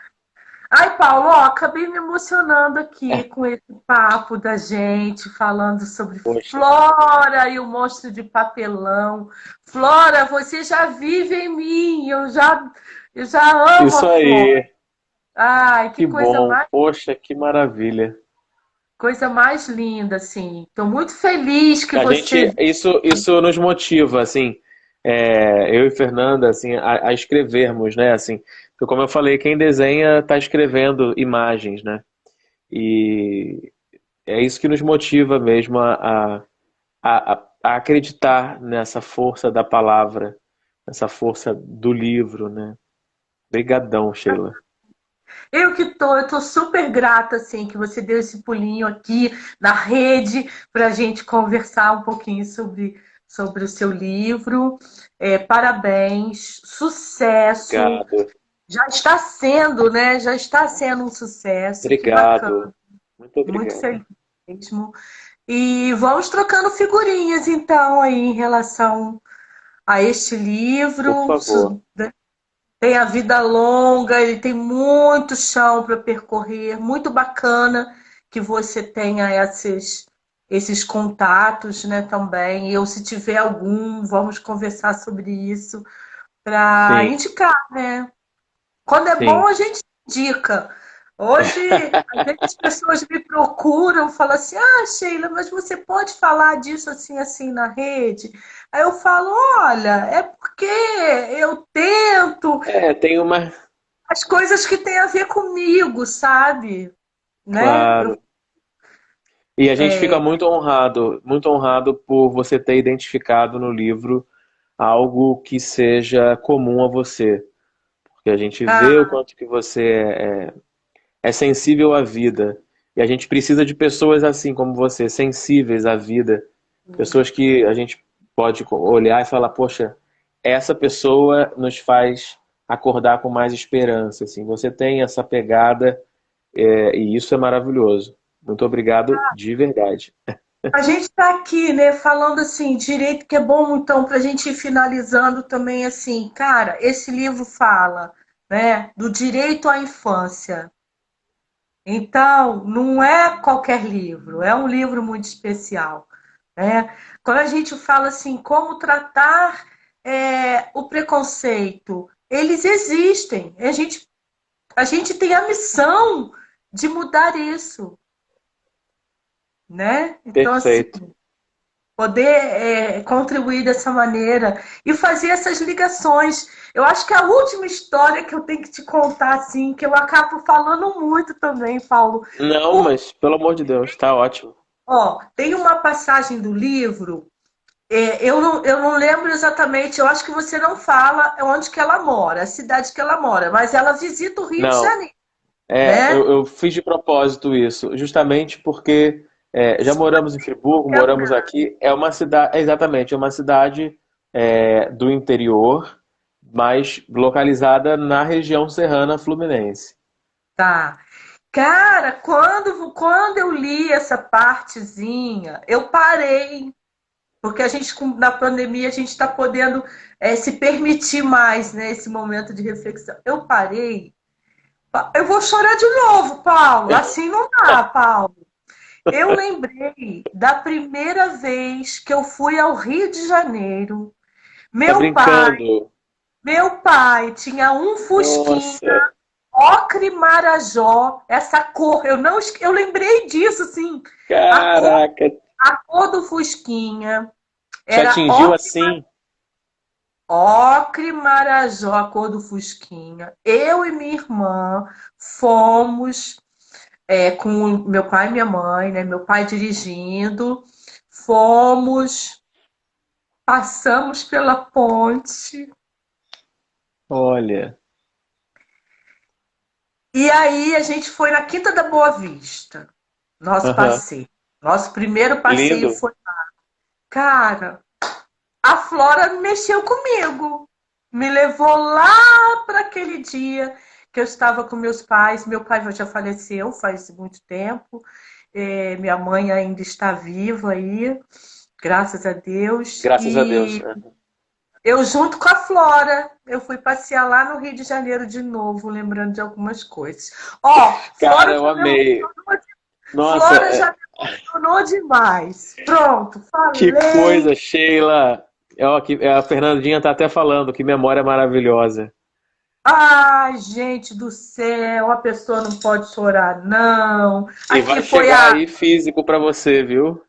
ai, Paulo, ó, acabei me emocionando aqui com esse papo da gente, falando sobre Poxa, Flora e o monstro de papelão. Flora, você já vive em mim, eu já amo a isso Flora. aí. Ai, que Que bom. Poxa, que maravilha. coisa mais linda, assim. Estou muito feliz que A gente, você. isso nos motiva, assim, eu e Fernanda, assim, a escrevermos, né, assim, porque como eu falei, quem desenha está escrevendo imagens, né, e é isso que nos motiva mesmo a acreditar nessa força da palavra, nessa força do livro, né. Obrigadão, Sheila. Eu tô super grata, assim, que você deu esse pulinho aqui na rede para a gente conversar um pouquinho sobre o seu livro. Parabéns, sucesso. Obrigado, Já está sendo, né? Já está sendo um sucesso. Que bacana, obrigado, muito muito obrigado. feliz mesmo. E vamos trocando figurinhas, então, aí em relação a este Por livro. favor. Tem a vida longa, ele tem muito chão para percorrer, muito bacana que você tenha esses contatos, né, também. Eu, se tiver algum, vamos conversar sobre isso para Sim, indicar, né? Quando é bom, sim. a gente indica. Hoje, às vezes as pessoas me procuram, falam assim: Ah, Sheila, mas você pode falar disso assim, assim na rede? Aí eu falo: Olha, é porque eu tento, Tem uma, as coisas que têm a ver comigo, sabe? Né? claro. E a gente fica muito honrado por você ter identificado no livro algo que seja comum a você. Porque a gente vê o Ah, quanto que você é sensível à vida. E a gente precisa de pessoas assim como você, sensíveis à vida. Pessoas que a gente pode olhar e falar, poxa, essa pessoa nos faz acordar com mais esperança. Assim. Você tem essa pegada, e isso é maravilhoso. Muito obrigado de verdade. a gente está aqui, né, falando assim, direito que é bom, então, para a gente ir finalizando também, assim, cara, esse livro fala, né, do direito à infância. Então, não é qualquer livro, é um livro muito especial, né? Quando a gente fala assim, como tratar o preconceito, eles existem. A gente tem a missão de mudar isso, né? Então, assim, Perfeito. poder contribuir dessa maneira e fazer essas ligações. Eu acho que a última história que eu tenho que te contar, assim, que eu acabo falando muito também, Paulo. Não, mas pelo amor de Deus, tá ótimo. Ó, tem uma passagem do livro, eu não lembro exatamente, eu acho que você não fala onde que ela mora, a cidade que ela mora, mas ela visita o Rio de Não, Janeiro, né? eu fiz de propósito isso, justamente porque já moramos em Friburgo, moramos Quebrar. aqui. É uma cidade, exatamente, é uma cidade do interior, mas localizada na região serrana fluminense. Tá. Cara, quando eu li essa partezinha, eu parei, porque a gente, na pandemia, a gente está podendo se permitir mais, né, esse momento de reflexão. Eu parei. Eu vou chorar de novo, Paulo. Assim não dá, Paulo. Eu lembrei da primeira vez que eu fui ao Rio de Janeiro. Tá Meu pai, brincando? meu pai tinha um Fusquinha Nossa, ocre marajó, essa cor, eu lembrei disso, assim, a cor, caraca, a cor do Fusquinha te era atingiu assim? ocre marajó, a cor do Fusquinha. Eu e minha irmã fomos com meu pai e minha mãe, né? Meu pai dirigindo, fomos, passamos pela ponte. Olha, E aí a gente foi na Quinta da Boa Vista, nosso Aham. passeio. Nosso primeiro passeio Lindo. foi, cara, a Flora mexeu comigo. Me levou lá para aquele dia que eu estava com meus pais. Meu pai já faleceu faz muito tempo. Minha mãe ainda está viva aí, graças a Deus. Graças a Deus. E eu, junto com a Flora, eu fui passear lá no Rio de Janeiro de novo, lembrando de algumas coisas. Ó, Cara, eu amei. Nossa, Flora já me emocionou demais. Pronto, que falei. coisa, Sheila. A Fernandinha tá até falando, que memória maravilhosa. Ai, gente do céu, a pessoa não pode chorar, não. E Aqui vai foi chegar a. aí físico pra você, viu?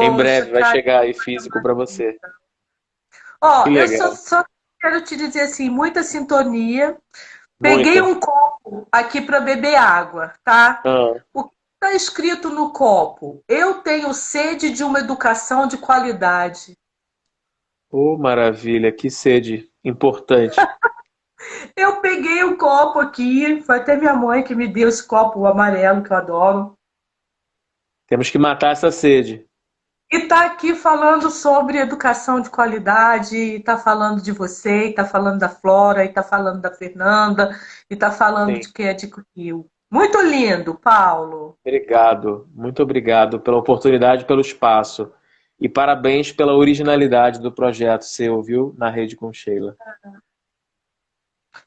Em Poxa, breve vai cara. chegar aí físico pra você. Que Ó, eu só, legal. só quero te dizer assim, muita sintonia. Peguei Muita. um copo aqui para beber água, tá? Ah, O que está escrito no copo? Eu tenho sede de uma educação de qualidade. oh, maravilha, que sede importante. Eu peguei o copo aqui, foi até minha mãe que me deu esse copo amarelo que eu adoro. Temos que matar essa sede. E está aqui falando sobre educação de qualidade, está falando de você, está falando da Flora, está falando da Fernanda, e está falando Sim. de quem é de Rio. Muito lindo, Paulo. Obrigado, muito obrigado pela oportunidade, pelo espaço. E parabéns pela originalidade do projeto seu, viu? Na Rede com Sheila.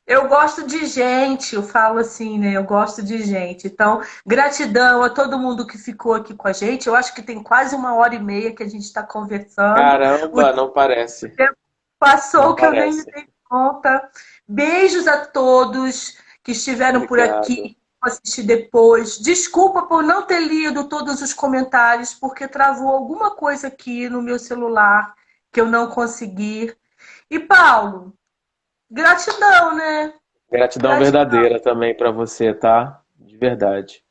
Eu gosto de gente, eu falo assim, né? Eu gosto de gente. Então, gratidão a todo mundo que ficou aqui com a gente. Eu acho que tem quase 1h30 que a gente está conversando. O Caramba, não parece. tempo Não passou que eu nem me parece. dei conta. Beijos a todos que estiveram por Obrigado. aqui, assistir depois. Desculpa por não ter lido todos os comentários, porque travou alguma coisa aqui no meu celular que eu não consegui. E Paulo, gratidão, né? Gratidão Gratidão. verdadeira também para você, tá? De verdade.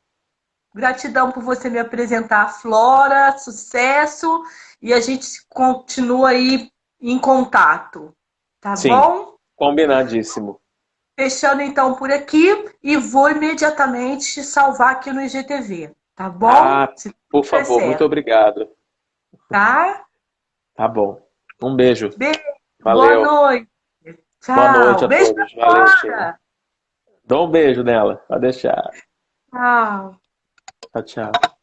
Gratidão por você me apresentar a Flora, sucesso, e a gente continua aí em contato, tá Sim, bom? combinadíssimo. Fechando então por aqui e vou imediatamente salvar aqui no IGTV, tá bom? Ah, Se por tudo der favor, muito certo, obrigado. tá? Tá bom. Um beijo. Beijo, boa Valeu. noite. Boa noite Tchau. a Beijo pra todos. Valeu, Sheila. Flora. Dá um beijo nela. Pode deixar. Tchau. Tchau, tchau.